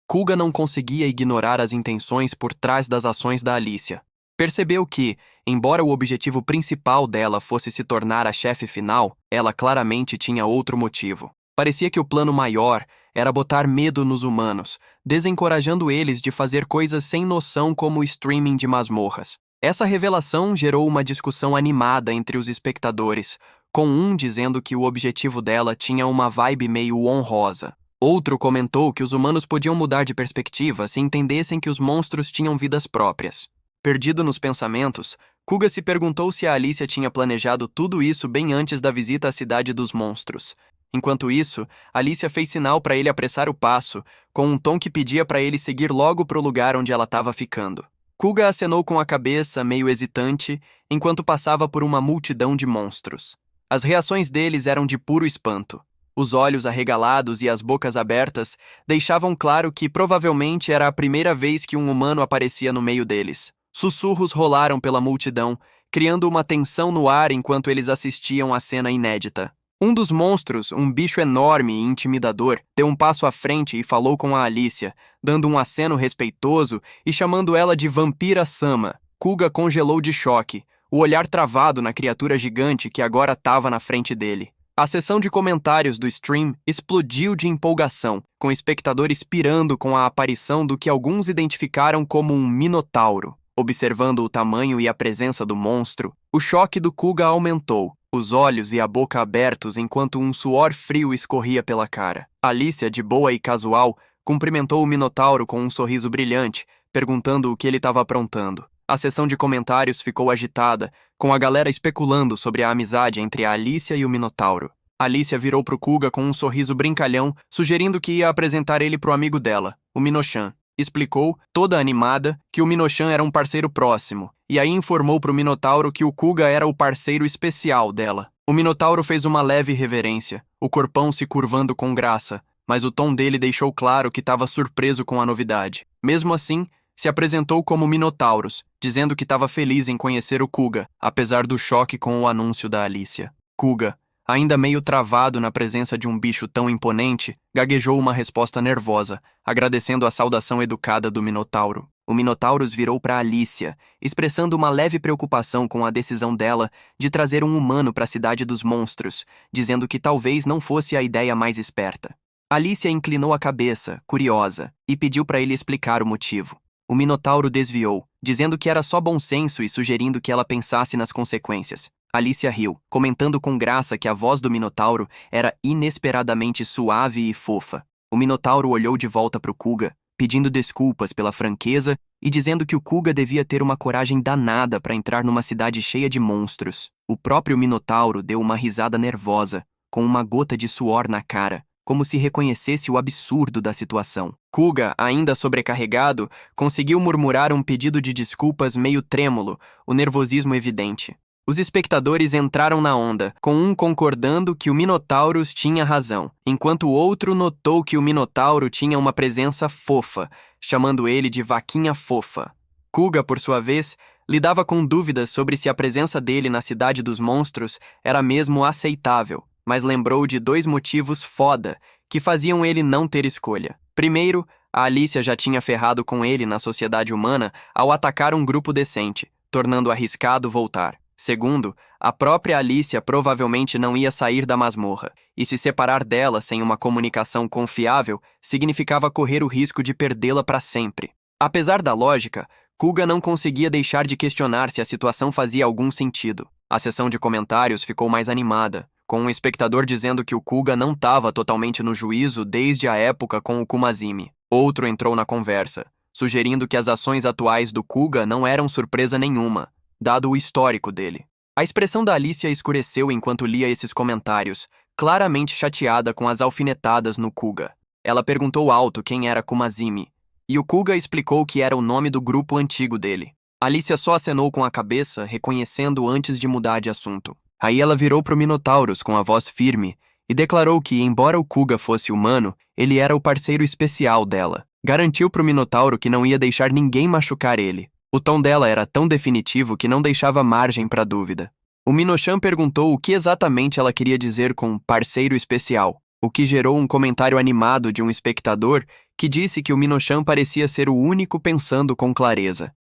Kuga não conseguia ignorar as intenções por trás das ações da Alicia. Percebeu que, embora o objetivo principal dela fosse se tornar a chefe final, ela claramente tinha outro motivo. Parecia que o plano maior era botar medo nos humanos, desencorajando eles de fazer coisas sem noção como o streaming de masmorras. Essa revelação gerou uma discussão animada entre os espectadores, com um dizendo que o objetivo dela tinha uma vibe meio honrosa. Outro comentou que os humanos podiam mudar de perspectiva se entendessem que os monstros tinham vidas próprias. Perdido nos pensamentos, Kuga se perguntou se a Alicia tinha planejado tudo isso bem antes da visita à Cidade dos Monstros. Enquanto isso, Alicia fez sinal para ele apressar o passo, com um tom que pedia para ele seguir logo para o lugar onde ela estava ficando. Kuga acenou com a cabeça, meio hesitante, enquanto passava por uma multidão de monstros. As reações deles eram de puro espanto. Os olhos arregalados e as bocas abertas deixavam claro que provavelmente era a primeira vez que um humano aparecia no meio deles. Sussurros rolaram pela multidão, criando uma tensão no ar enquanto eles assistiam à cena inédita. Um dos monstros, um bicho enorme e intimidador, deu um passo à frente e falou com a Alicia, dando um aceno respeitoso e chamando ela de Vampira Sama. Kuga congelou de choque, o olhar travado na criatura gigante que agora estava na frente dele. A sessão de comentários do stream explodiu de empolgação, com espectadores pirando com a aparição do que alguns identificaram como um minotauro. Observando o tamanho e a presença do monstro, o choque do Kuga aumentou, os olhos e a boca abertos enquanto um suor frio escorria pela cara. Alicia, de boa e casual, cumprimentou o minotauro com um sorriso brilhante, perguntando o que ele estava aprontando. A sessão de comentários ficou agitada, com a galera especulando sobre a amizade entre a Alicia e o minotauro. Alicia virou pro Kuga com um sorriso brincalhão, sugerindo que ia apresentar ele pro amigo dela, o Minochan. Explicou, toda animada, que o Minochan era um parceiro próximo, e aí informou pro Minotauro que o Kuga era o parceiro especial dela. O Minotauro fez uma leve reverência, o corpão se curvando com graça, mas o tom dele deixou claro que estava surpreso com a novidade. Mesmo assim, se apresentou como Minotauros, dizendo que estava feliz em conhecer o Kuga, apesar do choque com o anúncio da Alicia. Kuga, ainda meio travado na presença de um bicho tão imponente, gaguejou uma resposta nervosa, agradecendo a saudação educada do Minotauro. O Minotauros virou para Alicia, expressando uma leve preocupação com a decisão dela de trazer um humano para a cidade dos monstros, dizendo que talvez não fosse a ideia mais esperta. Alicia inclinou a cabeça, curiosa, e pediu para ele explicar o motivo. O Minotauro desviou, dizendo que era só bom senso e sugerindo que ela pensasse nas consequências. Alicia riu, comentando com graça que a voz do Minotauro era inesperadamente suave e fofa. O Minotauro olhou de volta para o Kuga, pedindo desculpas pela franqueza e dizendo que o Kuga devia ter uma coragem danada para entrar numa cidade cheia de monstros. O próprio Minotauro deu uma risada nervosa, com uma gota de suor na cara, como se reconhecesse o absurdo da situação. Kuga, ainda sobrecarregado, conseguiu murmurar um pedido de desculpas meio trêmulo, o nervosismo evidente. Os espectadores entraram na onda, com um concordando que o Minotauros tinha razão, enquanto o outro notou que o Minotauro tinha uma presença fofa, chamando ele de Vaquinha Fofa. Kuga, por sua vez, lidava com dúvidas sobre se a presença dele na Cidade dos Monstros era mesmo aceitável, mas lembrou de 2 motivos foda que faziam ele não ter escolha. Primeiro, a Alicia já tinha ferrado com ele na sociedade humana ao atacar um grupo decente, tornando arriscado voltar. Segundo, a própria Alicia provavelmente não ia sair da masmorra, e se separar dela sem uma comunicação confiável significava correr o risco de perdê-la para sempre. Apesar da lógica, Kuga não conseguia deixar de questionar se a situação fazia algum sentido. A sessão de comentários ficou mais animada, com um espectador dizendo que o Kuga não estava totalmente no juízo desde a época com o Kumazimi. Outro entrou na conversa, sugerindo que as ações atuais do Kuga não eram surpresa nenhuma, dado o histórico dele. A expressão da Alicia escureceu enquanto lia esses comentários, claramente chateada com as alfinetadas no Kuga. Ela perguntou alto quem era Kumazimi, e o Kuga explicou que era o nome do grupo antigo dele. Alicia só acenou com a cabeça, reconhecendo antes de mudar de assunto. Aí ela virou pro Minotauros com a voz firme e declarou que, embora o Kuga fosse humano, ele era o parceiro especial dela. Garantiu pro Minotauro que não ia deixar ninguém machucar ele. O tom dela era tão definitivo que não deixava margem para dúvida. O Minochan perguntou o que exatamente ela queria dizer com parceiro especial, o que gerou um comentário animado de um espectador que disse que o Minochan parecia ser o único pensando com clareza.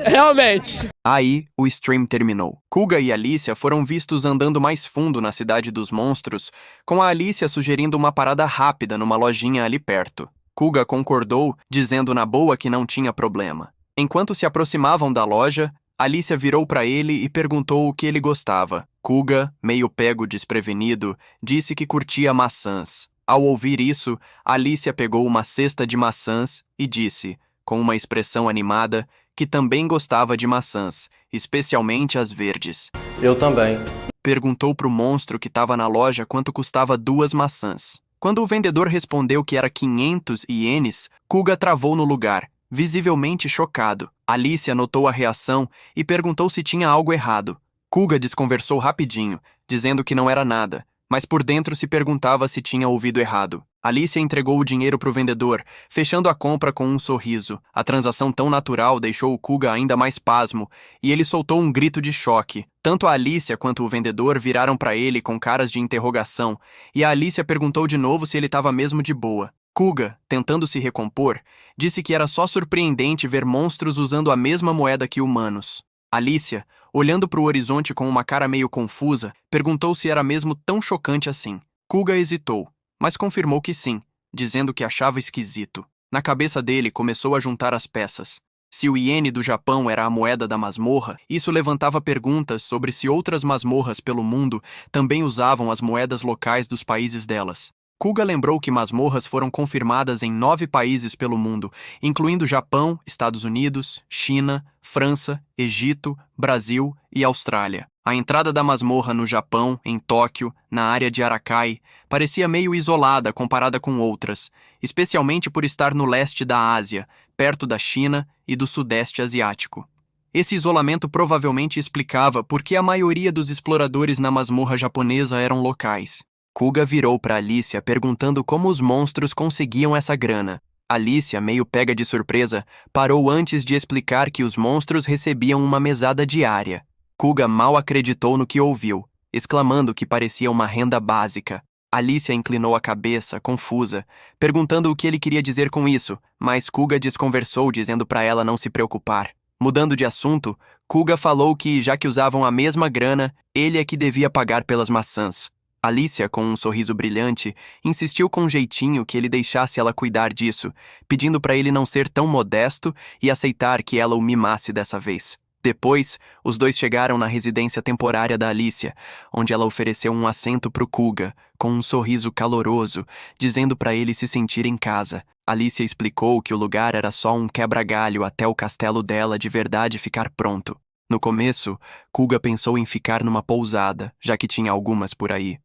Realmente. Aí, o stream terminou. Kuga e Alicia foram vistos andando mais fundo na Cidade dos Monstros, com a Alicia sugerindo uma parada rápida numa lojinha ali perto. Kuga concordou, dizendo na boa que não tinha problema. Enquanto se aproximavam da loja, Alicia virou para ele e perguntou o que ele gostava. Kuga, meio pego desprevenido, disse que curtia maçãs. Ao ouvir isso, Alicia pegou uma cesta de maçãs e disse, com uma expressão animada, que também gostava de maçãs, especialmente as verdes. Eu também. Perguntou pro monstro que estava na loja quanto custava 2 maçãs. Quando o vendedor respondeu que era 500 ienes, Kuga travou no lugar, visivelmente chocado. Alicia notou a reação e perguntou se tinha algo errado. Kuga desconversou rapidinho, dizendo que não era nada, mas por dentro se perguntava se tinha ouvido errado. Alicia entregou o dinheiro para o vendedor, fechando a compra com um sorriso. A transação tão natural deixou o Kuga ainda mais pasmo, e ele soltou um grito de choque. Tanto a Alicia quanto o vendedor viraram para ele com caras de interrogação, e a Alicia perguntou de novo se ele estava mesmo de boa. Kuga, tentando se recompor, disse que era só surpreendente ver monstros usando a mesma moeda que humanos. Alicia, olhando para o horizonte com uma cara meio confusa, perguntou se era mesmo tão chocante assim. Kuga hesitou, mas confirmou que sim, dizendo que achava esquisito. Na cabeça dele começou a juntar as peças. Se o iene do Japão era a moeda da masmorra, isso levantava perguntas sobre se outras masmorras pelo mundo também usavam as moedas locais dos países delas. Kuga lembrou que masmorras foram confirmadas em 9 países pelo mundo, incluindo Japão, Estados Unidos, China, França, Egito, Brasil e Austrália. A entrada da masmorra no Japão, em Tóquio, na área de Arakai, parecia meio isolada comparada com outras, especialmente por estar no leste da Ásia, perto da China e do Sudeste Asiático. Esse isolamento provavelmente explicava por que a maioria dos exploradores na masmorra japonesa eram locais. Kuga virou para Alicia perguntando como os monstros conseguiam essa grana. Alicia, meio pega de surpresa, parou antes de explicar que os monstros recebiam uma mesada diária. Kuga mal acreditou no que ouviu, exclamando que parecia uma renda básica. Alicia inclinou a cabeça, confusa, perguntando o que ele queria dizer com isso, mas Kuga desconversou dizendo para ela não se preocupar. Mudando de assunto, Kuga falou que, já que usavam a mesma grana, ele é que devia pagar pelas maçãs. Alicia, com um sorriso brilhante, insistiu com um jeitinho que ele deixasse ela cuidar disso, pedindo para ele não ser tão modesto e aceitar que ela o mimasse dessa vez. Depois, os dois chegaram na residência temporária da Alicia, onde ela ofereceu um assento para o Kuga, com um sorriso caloroso, dizendo para ele se sentir em casa. Alicia explicou que o lugar era só um quebra-galho até o castelo dela de verdade ficar pronto. No começo, Kuga pensou em ficar numa pousada, já que tinha algumas por aí.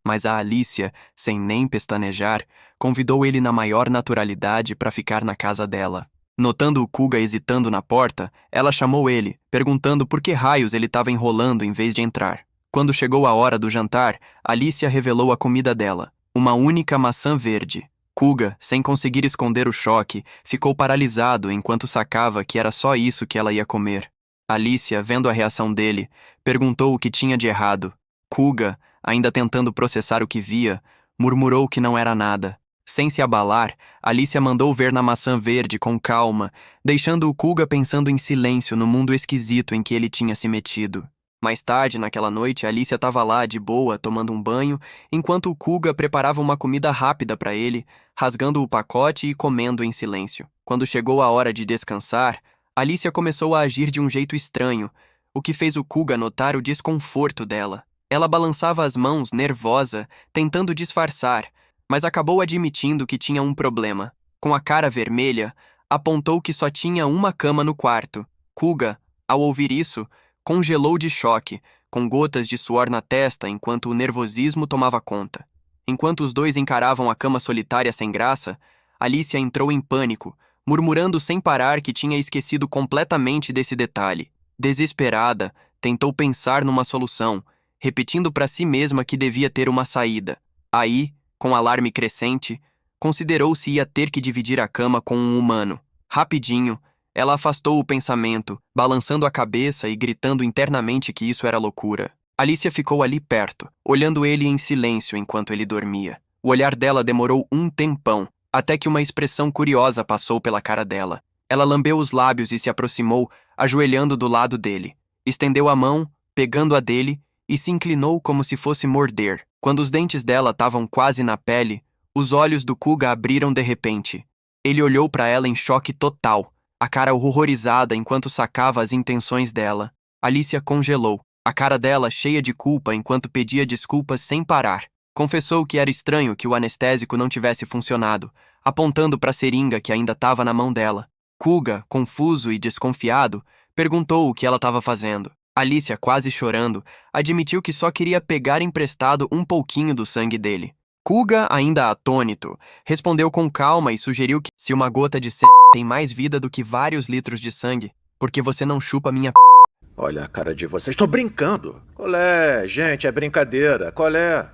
Mas a Alicia, sem nem pestanejar, convidou ele na maior naturalidade para ficar na casa dela. Notando o Kuga hesitando na porta, ela chamou ele, perguntando por que raios ele estava enrolando em vez de entrar. Quando chegou a hora do jantar, Alicia revelou a comida dela, uma única maçã verde. Kuga, sem conseguir esconder o choque, ficou paralisado enquanto sacava que era só isso que ela ia comer. Alicia, vendo a reação dele, perguntou o que tinha de errado. Kuga, ainda tentando processar o que via, murmurou que não era nada. Sem se abalar, Alicia mandou ver na maçã verde com calma, deixando o Kuga pensando em silêncio no mundo esquisito em que ele tinha se metido. Mais tarde, naquela noite, Alicia estava lá, de boa, tomando um banho, enquanto o Kuga preparava uma comida rápida para ele, rasgando o pacote e comendo em silêncio. Quando chegou a hora de descansar, Alicia começou a agir de um jeito estranho, o que fez o Kuga notar o desconforto dela. Ela balançava as mãos, nervosa, tentando disfarçar, mas acabou admitindo que tinha um problema. Com a cara vermelha, apontou que só tinha uma cama no quarto. Kuga, ao ouvir isso, congelou de choque, com gotas de suor na testa enquanto o nervosismo tomava conta. Enquanto os dois encaravam a cama solitária sem graça, Alicia entrou em pânico, murmurando sem parar que tinha esquecido completamente desse detalhe. Desesperada, tentou pensar numa solução, repetindo para si mesma que devia ter uma saída. Aí, com alarme crescente, considerou se ia ter que dividir a cama com um humano. Rapidinho, ela afastou o pensamento, balançando a cabeça e gritando internamente que isso era loucura. Alicia ficou ali perto, olhando ele em silêncio enquanto ele dormia. O olhar dela demorou um tempão, até que uma expressão curiosa passou pela cara dela. Ela lambeu os lábios e se aproximou, ajoelhando do lado dele. Estendeu a mão, pegando a dele, e se inclinou como se fosse morder. Quando os dentes dela estavam quase na pele, os olhos do Kuga abriram de repente. Ele olhou para ela em choque total, a cara horrorizada enquanto sacava as intenções dela. Alicia congelou, a cara dela cheia de culpa enquanto pedia desculpas sem parar. Confessou que era estranho que o anestésico não tivesse funcionado, apontando para a seringa que ainda estava na mão dela. Kuga, confuso e desconfiado, perguntou o que ela estava fazendo. Alicia, quase chorando, admitiu que só queria pegar emprestado um pouquinho do sangue dele. Kuga, ainda atônito, respondeu com calma e sugeriu que se uma gota de sangue tem mais vida do que vários litros de sangue, porque você não chupa minha Olha a cara de vocês, tô brincando. Qual é, gente, é brincadeira, qual é?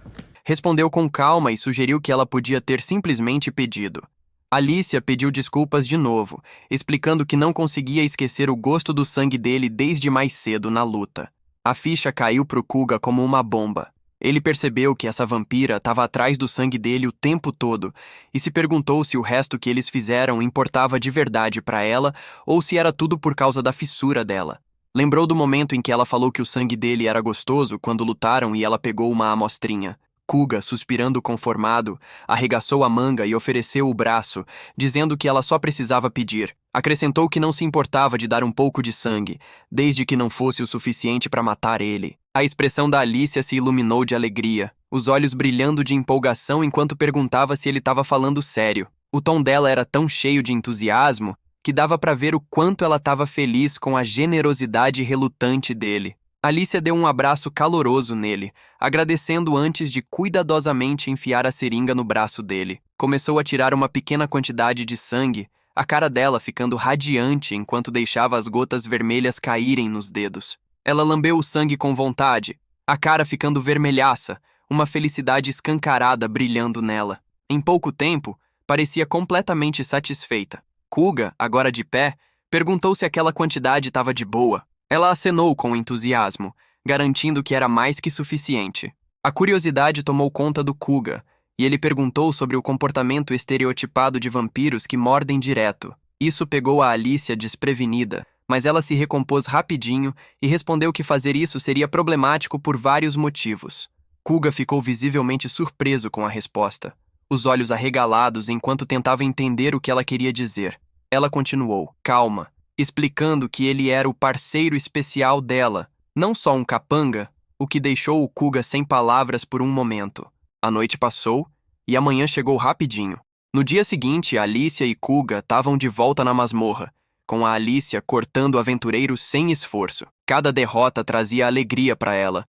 respondeu com calma e sugeriu que ela podia ter simplesmente pedido. Alicia pediu desculpas de novo, explicando que não conseguia esquecer o gosto do sangue dele desde mais cedo na luta. A ficha caiu pro Kuga como uma bomba. Ele percebeu que essa vampira estava atrás do sangue dele o tempo todo e se perguntou se o resto que eles fizeram importava de verdade para ela ou se era tudo por causa da fissura dela. Lembrou do momento em que ela falou que o sangue dele era gostoso quando lutaram e ela pegou uma amostrinha. Kuga, suspirando conformado, arregaçou a manga e ofereceu o braço, dizendo que ela só precisava pedir. Acrescentou que não se importava de dar um pouco de sangue, desde que não fosse o suficiente para matar ele. A expressão da Alicia se iluminou de alegria, os olhos brilhando de empolgação enquanto perguntava se ele estava falando sério. O tom dela era tão cheio de entusiasmo que dava para ver o quanto ela estava feliz com a generosidade relutante dele. Alicia deu um abraço caloroso nele, agradecendo antes de cuidadosamente enfiar a seringa no braço dele. Começou a tirar uma pequena quantidade de sangue, a cara dela ficando radiante enquanto deixava as gotas vermelhas caírem nos dedos. Ela lambeu o sangue com vontade, a cara ficando vermelhaça, uma felicidade escancarada brilhando nela. Em pouco tempo, parecia completamente satisfeita. Kuga, agora de pé, perguntou se aquela quantidade estava de boa. Ela acenou com entusiasmo, garantindo que era mais que suficiente. A curiosidade tomou conta do Kuga, e ele perguntou sobre o comportamento estereotipado de vampiros que mordem direto. Isso pegou a Alicia desprevenida, mas ela se recompôs rapidinho e respondeu que fazer isso seria problemático por vários motivos. Kuga ficou visivelmente surpreso com a resposta, os olhos arregalados enquanto tentava entender o que ela queria dizer. Ela continuou, calma, explicando que ele era o parceiro especial dela, não só um capanga, o que deixou o Kuga sem palavras por um momento. A noite passou e a manhã chegou rapidinho. No dia seguinte, Alicia e Kuga estavam de volta na masmorra, com a Alicia cortando aventureiros sem esforço. Cada derrota trazia alegria para ela.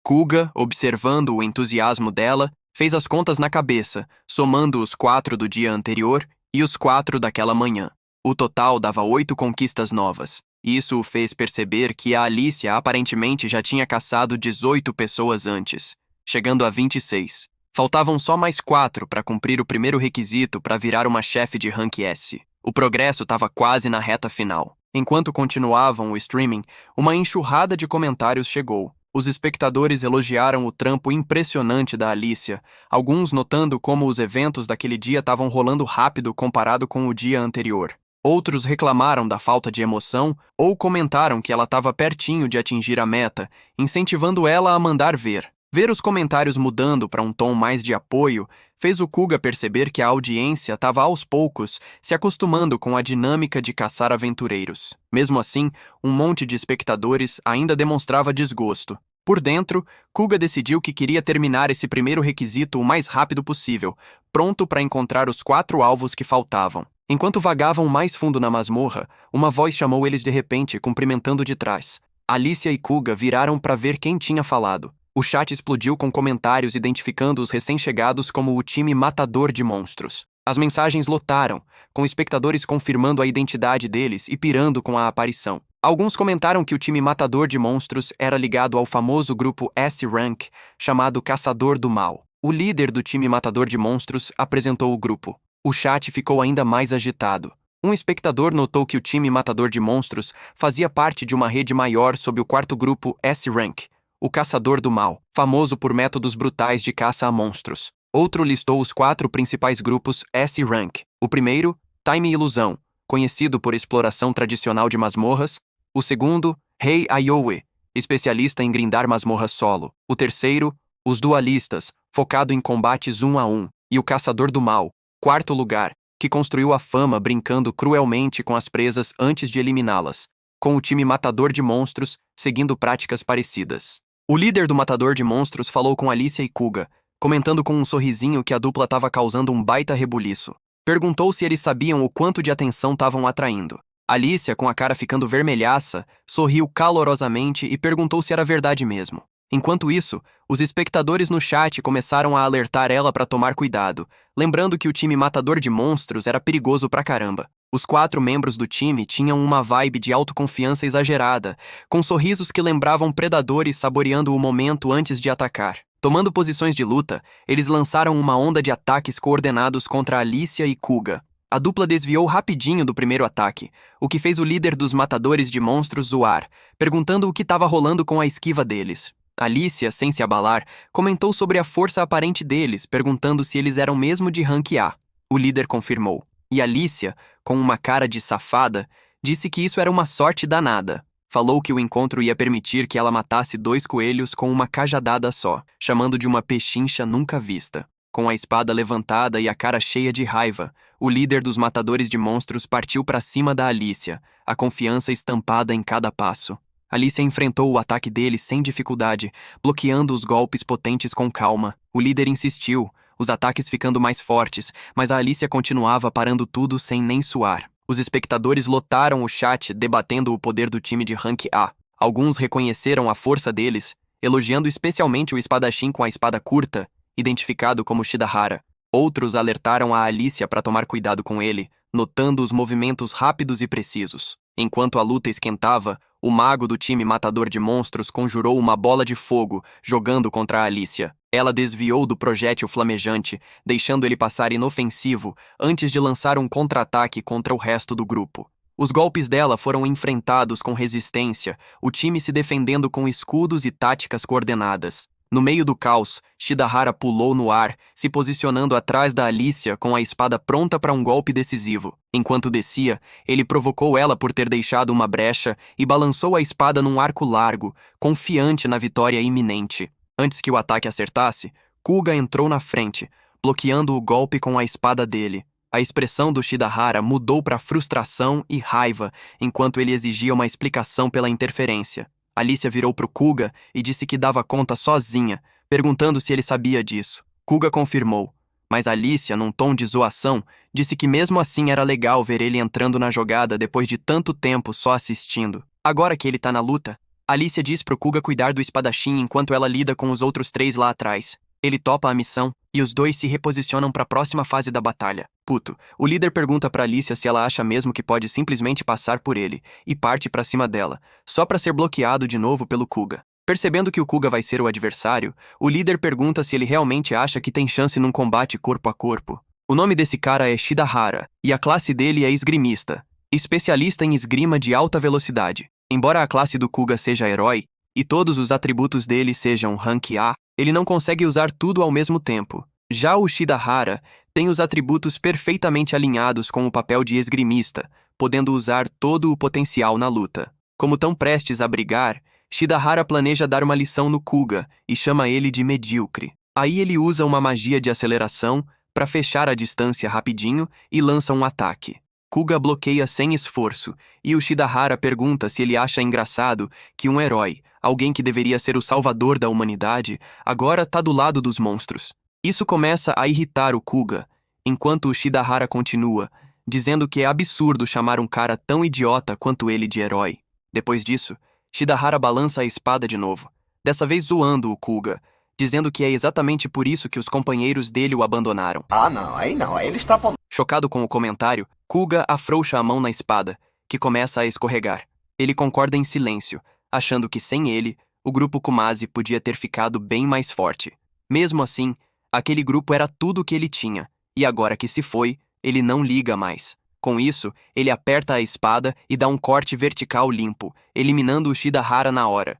Kuga, observando o entusiasmo dela, fez as contas na cabeça, somando os 4 do dia anterior e os 4 daquela manhã. O total dava 8 conquistas novas. Isso o fez perceber que a Alicia aparentemente já tinha caçado 18 pessoas antes, chegando a 26. Faltavam só mais 4 para cumprir o primeiro requisito para virar uma chefe de rank S. O progresso estava quase na reta final. Enquanto continuavam o streaming, uma enxurrada de comentários chegou. Os espectadores elogiaram o trampo impressionante da Alicia, alguns notando como os eventos daquele dia estavam rolando rápido comparado com o dia anterior. Outros reclamaram da falta de emoção ou comentaram que ela estava pertinho de atingir a meta, incentivando ela a mandar ver. Ver os comentários mudando para um tom mais de apoio fez o Kuga perceber que a audiência estava aos poucos se acostumando com a dinâmica de caçar aventureiros. Mesmo assim, um monte de espectadores ainda demonstrava desgosto. Por dentro, Kuga decidiu que queria terminar esse primeiro requisito o mais rápido possível, pronto para encontrar os 4 alvos que faltavam. Enquanto vagavam mais fundo na masmorra, uma voz chamou eles de repente, cumprimentando de trás. Alicia e Kuga viraram para ver quem tinha falado. O chat explodiu com comentários identificando os recém-chegados como o time matador de monstros. As mensagens lotaram, com espectadores confirmando a identidade deles e pirando com a aparição. Alguns comentaram que o time matador de monstros era ligado ao famoso grupo S-Rank, chamado Caçador do Mal. O líder do time matador de monstros apresentou o grupo. O chat ficou ainda mais agitado. Um espectador notou que o time matador de monstros fazia parte de uma rede maior sob o 4º grupo S-Rank, o Caçador do Mal, famoso por métodos brutais de caça a monstros. Outro listou os 4 principais grupos S-Rank. O primeiro, Time Ilusão, conhecido por exploração tradicional de masmorras. O segundo, Rei Ayowe, especialista em grindar masmorras solo. O terceiro, os Dualistas, focado em combates 1 a 1. E o Caçador do Mal, 4º lugar, que construiu a fama brincando cruelmente com as presas antes de eliminá-las, com o time matador de monstros seguindo práticas parecidas. O líder do matador de monstros falou com Alicia e Kuga, comentando com um sorrisinho que a dupla estava causando um baita rebuliço. Perguntou se eles sabiam o quanto de atenção estavam atraindo. Alicia, com a cara ficando vermelhaça, sorriu calorosamente e perguntou se era verdade mesmo. Enquanto isso, os espectadores no chat começaram a alertar ela para tomar cuidado, lembrando que o time matador de monstros era perigoso pra caramba. Os 4 membros do time tinham uma vibe de autoconfiança exagerada, com sorrisos que lembravam predadores saboreando o momento antes de atacar. Tomando posições de luta, eles lançaram uma onda de ataques coordenados contra Alicia e Kuga. A dupla desviou rapidinho do primeiro ataque, o que fez o líder dos matadores de monstros zoar, perguntando o que estava rolando com a esquiva deles. Alicia, sem se abalar, comentou sobre a força aparente deles, perguntando se eles eram mesmo de rank A. O líder confirmou. E Alicia, com uma cara de safada, disse que isso era uma sorte danada. Falou que o encontro ia permitir que ela matasse 2 coelhos com uma cajadada só, chamando de uma pechincha nunca vista. Com a espada levantada e a cara cheia de raiva, o líder dos matadores de monstros partiu para cima da Alicia, a confiança estampada em cada passo. Alicia enfrentou o ataque dele sem dificuldade, bloqueando os golpes potentes com calma. O líder insistiu, os ataques ficando mais fortes, mas a Alicia continuava parando tudo sem nem suar. Os espectadores lotaram o chat debatendo o poder do time de rank A. Alguns reconheceram a força deles, elogiando especialmente o espadachim com a espada curta, identificado como Shidahara. Outros alertaram a Alicia para tomar cuidado com ele, notando os movimentos rápidos e precisos. Enquanto a luta esquentava, o mago do time matador de monstros conjurou uma bola de fogo, jogando contra a Alicia. Ela desviou do projétil flamejante, deixando ele passar inofensivo, antes de lançar um contra-ataque contra o resto do grupo. Os golpes dela foram enfrentados com resistência, o time se defendendo com escudos e táticas coordenadas. No meio do caos, Shidahara pulou no ar, se posicionando atrás da Alicia com a espada pronta para um golpe decisivo. Enquanto descia, ele provocou ela por ter deixado uma brecha e balançou a espada num arco largo, confiante na vitória iminente. Antes que o ataque acertasse, Kuga entrou na frente, bloqueando o golpe com a espada dele. A expressão do Shidahara mudou para frustração e raiva, enquanto ele exigia uma explicação pela interferência. Alicia virou pro Kuga e disse que dava conta sozinha, perguntando se ele sabia disso. Kuga confirmou, mas Alicia, num tom de zoação, disse que mesmo assim era legal ver ele entrando na jogada depois de tanto tempo só assistindo. Agora que ele tá na luta, Alicia diz pro Kuga cuidar do espadachim enquanto ela lida com os outros 3 lá atrás. Ele topa a missão e os 2 se reposicionam para a próxima fase da batalha. Puto, o líder pergunta pra Alicia se ela acha mesmo que pode simplesmente passar por ele e parte pra cima dela, só pra ser bloqueado de novo pelo Kuga. Percebendo que o Kuga vai ser o adversário, o líder pergunta se ele realmente acha que tem chance num combate corpo a corpo. O nome desse cara é Shidahara, e a classe dele é esgrimista, especialista em esgrima de alta velocidade. Embora a classe do Kuga seja herói, e todos os atributos dele sejam rank A, ele não consegue usar tudo ao mesmo tempo. Já o Shidahara tem os atributos perfeitamente alinhados com o papel de esgrimista, podendo usar todo o potencial na luta. Como tão prestes a brigar, Shidahara planeja dar uma lição no Kuga e chama ele de medíocre. Aí ele usa uma magia de aceleração para fechar a distância rapidinho e lança um ataque. Kuga bloqueia sem esforço, e o Shidahara pergunta se ele acha engraçado que um herói, alguém que deveria ser o salvador da humanidade, agora tá do lado dos monstros. Isso começa a irritar o Kuga, enquanto o Shidahara continua, dizendo que é absurdo chamar um cara tão idiota quanto ele de herói. Depois disso, Shidahara balança a espada de novo, dessa vez zoando o Kuga, dizendo que é exatamente por isso que os companheiros dele o abandonaram. Aí ele extrapolou. Chocado com o comentário, Kuga afrouxa a mão na espada, que começa a escorregar. Ele concorda em silêncio, achando que sem ele, o grupo Kumasi podia ter ficado bem mais forte. Mesmo assim, aquele grupo era tudo o que ele tinha, e agora que se foi, ele não liga mais. Com isso, ele aperta a espada e dá um corte vertical limpo, eliminando o Shidahara na hora.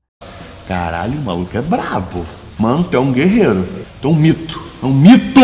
Caralho, o maluco é brabo. Mano, tu é um guerreiro. Tu é um mito. É um mito!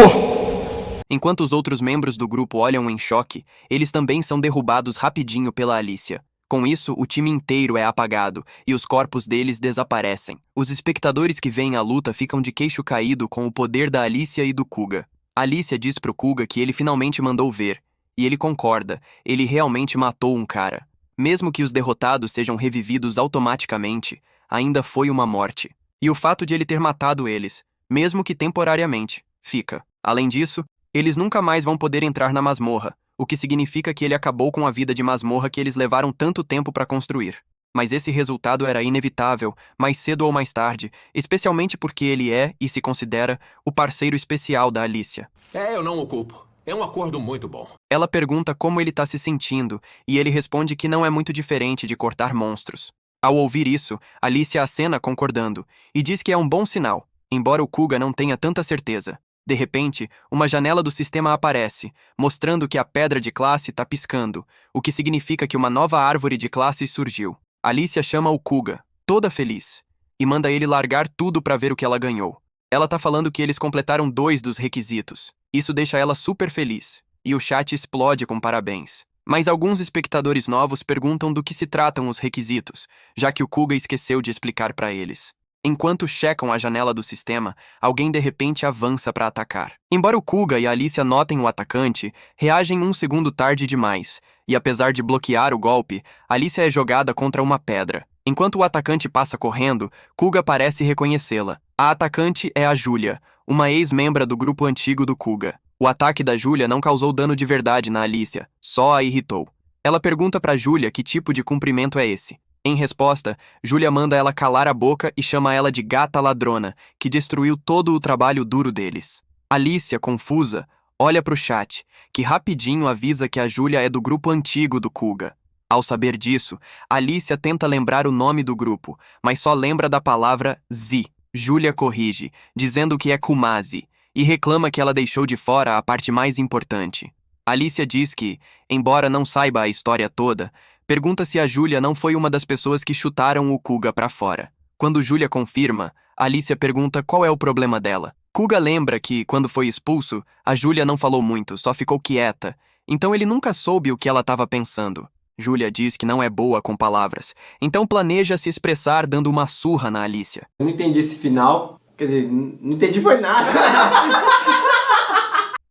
Enquanto os outros membros do grupo olham em choque, eles também são derrubados rapidinho pela Alicia. Com isso, o time inteiro é apagado e os corpos deles desaparecem. Os espectadores que veem a luta ficam de queixo caído com o poder da Alicia e do Kuga. Alicia diz pro Kuga que ele finalmente mandou ver, e ele concorda, ele realmente matou um cara. Mesmo que os derrotados sejam revividos automaticamente, ainda foi uma morte. E o fato de ele ter matado eles, mesmo que temporariamente, fica. Além disso, eles nunca mais vão poder entrar na masmorra, o que significa que ele acabou com a vida de masmorra que eles levaram tanto tempo para construir. Mas esse resultado era inevitável, mais cedo ou mais tarde, especialmente porque ele é, e se considera, o parceiro especial da Alicia. Eu não o culpo. É um acordo muito bom. Ela pergunta como ele tá se sentindo, e ele responde que não é muito diferente de cortar monstros. Ao ouvir isso, Alicia acena concordando, e diz que é um bom sinal. embora o Kuga não tenha tanta certeza. De repente, uma janela do sistema aparece, mostrando que a pedra de classe está piscando, o que significa que uma nova árvore de classe surgiu. Alicia chama o Kuga, toda feliz, e manda ele largar tudo para ver o que ela ganhou. Ela tá falando que eles completaram 2 dos requisitos. Isso deixa ela super feliz, e o chat explode com parabéns. Mas alguns espectadores novos perguntam do que se tratam os requisitos, já que o Kuga esqueceu de explicar para eles. Enquanto checam a janela do sistema, alguém de repente avança para atacar. Embora o Kuga e a Alicia notem o atacante, reagem 1 segundo tarde demais, e apesar de bloquear o golpe, Alicia é jogada contra uma pedra. Enquanto o atacante passa correndo, Kuga parece reconhecê-la. A atacante é a Julia, uma ex-membra do grupo antigo do Kuga. O ataque da Julia não causou dano de verdade na Alicia, só a irritou. Ela pergunta para Julia que tipo de cumprimento é esse. Em resposta, Julia manda ela calar a boca e chama ela de gata ladrona, que destruiu todo o trabalho duro deles. Alicia, confusa, olha pro chat, que rapidinho avisa que a Julia é do grupo antigo do Kuga. Ao saber disso, Alicia tenta lembrar o nome do grupo, mas só lembra da palavra Z. Julia corrige, dizendo que é Kumasi, e reclama que ela deixou de fora a parte mais importante. Alicia diz que, embora não saiba a história toda, pergunta se a Julia não foi uma das pessoas que chutaram o Kuga pra fora. Quando Julia confirma, Alicia pergunta qual é o problema dela. Kuga lembra que, quando foi expulso, a Julia não falou muito, só ficou quieta, então ele nunca soube o que ela estava pensando. Julia diz que não é boa com palavras, então planeja se expressar dando uma surra na Alicia. Eu não entendi esse final, quer dizer, não entendi foi nada.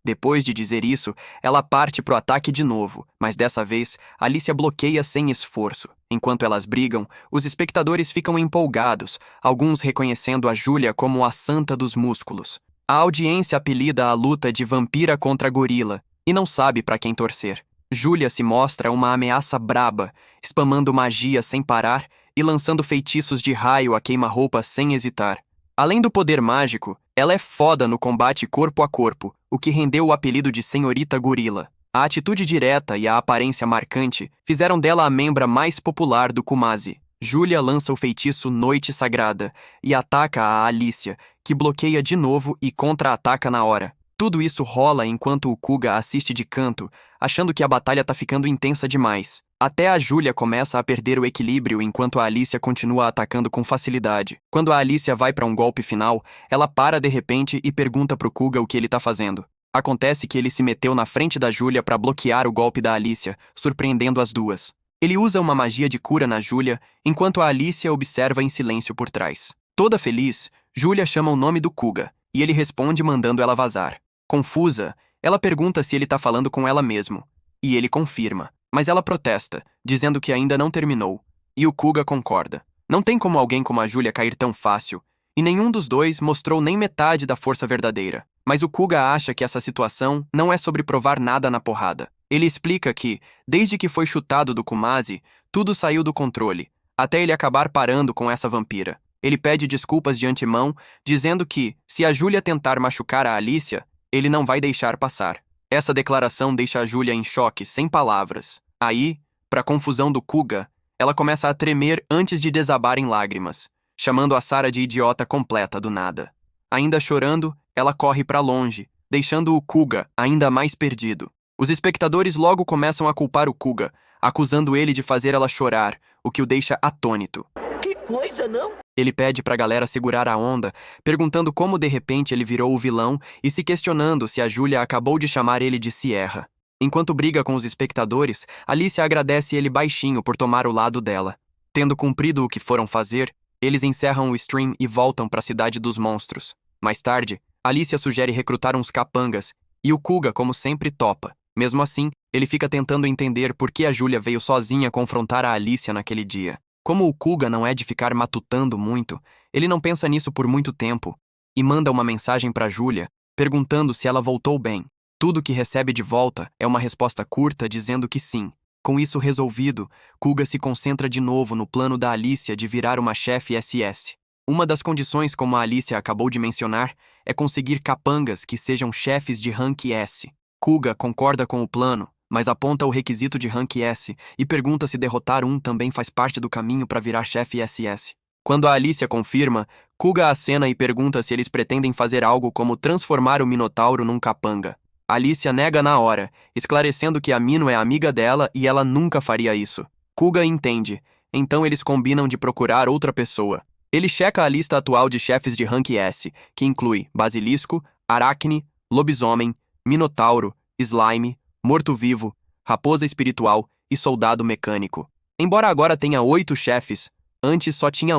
Depois de dizer isso, ela parte pro ataque de novo, mas dessa vez, Alicia bloqueia sem esforço. Enquanto elas brigam, os espectadores ficam empolgados, alguns reconhecendo a Julia como a santa dos músculos. A audiência apelida a luta de vampira contra gorila, e não sabe pra quem torcer. Julia se mostra uma ameaça braba, spamando magia sem parar e lançando feitiços de raio a queima-roupa sem hesitar. Além do poder mágico, ela é foda no combate corpo a corpo, o que rendeu o apelido de Senhorita Gorila. A atitude direta e a aparência marcante fizeram dela a membra mais popular do Kumasi. Julia lança o feitiço Noite Sagrada e ataca a Alicia, que bloqueia de novo e contra-ataca na hora. Tudo isso rola enquanto o Kuga assiste de canto, achando que a batalha tá ficando intensa demais. Até a Julia começa a perder o equilíbrio enquanto a Alicia continua atacando com facilidade. Quando a Alicia vai para um golpe final, ela para de repente e pergunta pro Kuga o que ele tá fazendo. Acontece que ele se meteu na frente da Julia para bloquear o golpe da Alicia, surpreendendo as duas. Ele usa uma magia de cura na Julia, enquanto a Alicia observa em silêncio por trás. Toda feliz, Julia chama o nome do Kuga, e ele responde mandando ela vazar. Confusa, ela pergunta se ele tá falando com ela mesmo, e ele confirma, mas ela protesta, dizendo que ainda não terminou, e o Kuga concorda. Não tem como alguém como a Julia cair tão fácil, e nenhum dos dois mostrou nem metade da força verdadeira. Mas o Kuga acha que essa situação não é sobre provar nada na porrada. Ele explica que, desde que foi chutado do Kumasi, tudo saiu do controle, até ele acabar parando com essa vampira. Ele pede desculpas de antemão, dizendo que, se a Julia tentar machucar a Alicia, ele não vai deixar passar. Essa declaração deixa a Julia em choque, sem palavras. Aí, para confusão do Kuga, ela começa a tremer antes de desabar em lágrimas, chamando a Sarah de idiota completa do nada. Ainda chorando, ela corre para longe, deixando o Kuga ainda mais perdido. Os espectadores logo começam a culpar o Kuga, acusando ele de fazer ela chorar, o que o deixa atônito. Que coisa, não? Ele pede pra galera segurar a onda, perguntando como de repente ele virou o vilão e se questionando se a Julia acabou de chamar ele de Sierra. Enquanto briga com os espectadores, Alicia agradece ele baixinho por tomar o lado dela. Tendo cumprido o que foram fazer, eles encerram o stream e voltam pra Cidade dos Monstros. Mais tarde, Alicia sugere recrutar uns capangas, e o Kuga, como sempre, topa. Mesmo assim, ele fica tentando entender por que a Julia veio sozinha confrontar a Alicia naquele dia. Como o Kuga não é de ficar matutando muito, ele não pensa nisso por muito tempo e manda uma mensagem para Julia, perguntando se ela voltou bem. Tudo que recebe de volta é uma resposta curta dizendo que sim. Com isso resolvido, Kuga se concentra de novo no plano da Alicia de virar uma chefe SS. Uma das condições, como a Alicia acabou de mencionar, é conseguir capangas que sejam chefes de rank S. Kuga concorda com o plano, mas aponta o requisito de rank S e pergunta se derrotar um também faz parte do caminho para virar chefe SS. Quando a Alicia confirma, Kuga acena e pergunta se eles pretendem fazer algo como transformar o Minotauro num capanga. Alicia nega na hora, esclarecendo que a Mino é amiga dela e ela nunca faria isso. Kuga entende, então eles combinam de procurar outra pessoa. Ele checa a lista atual de chefes de rank S, que inclui basilisco, aracne, lobisomem, minotauro, slime, morto-vivo, raposa espiritual e soldado mecânico. Embora agora tenha 8 chefes, antes só tinha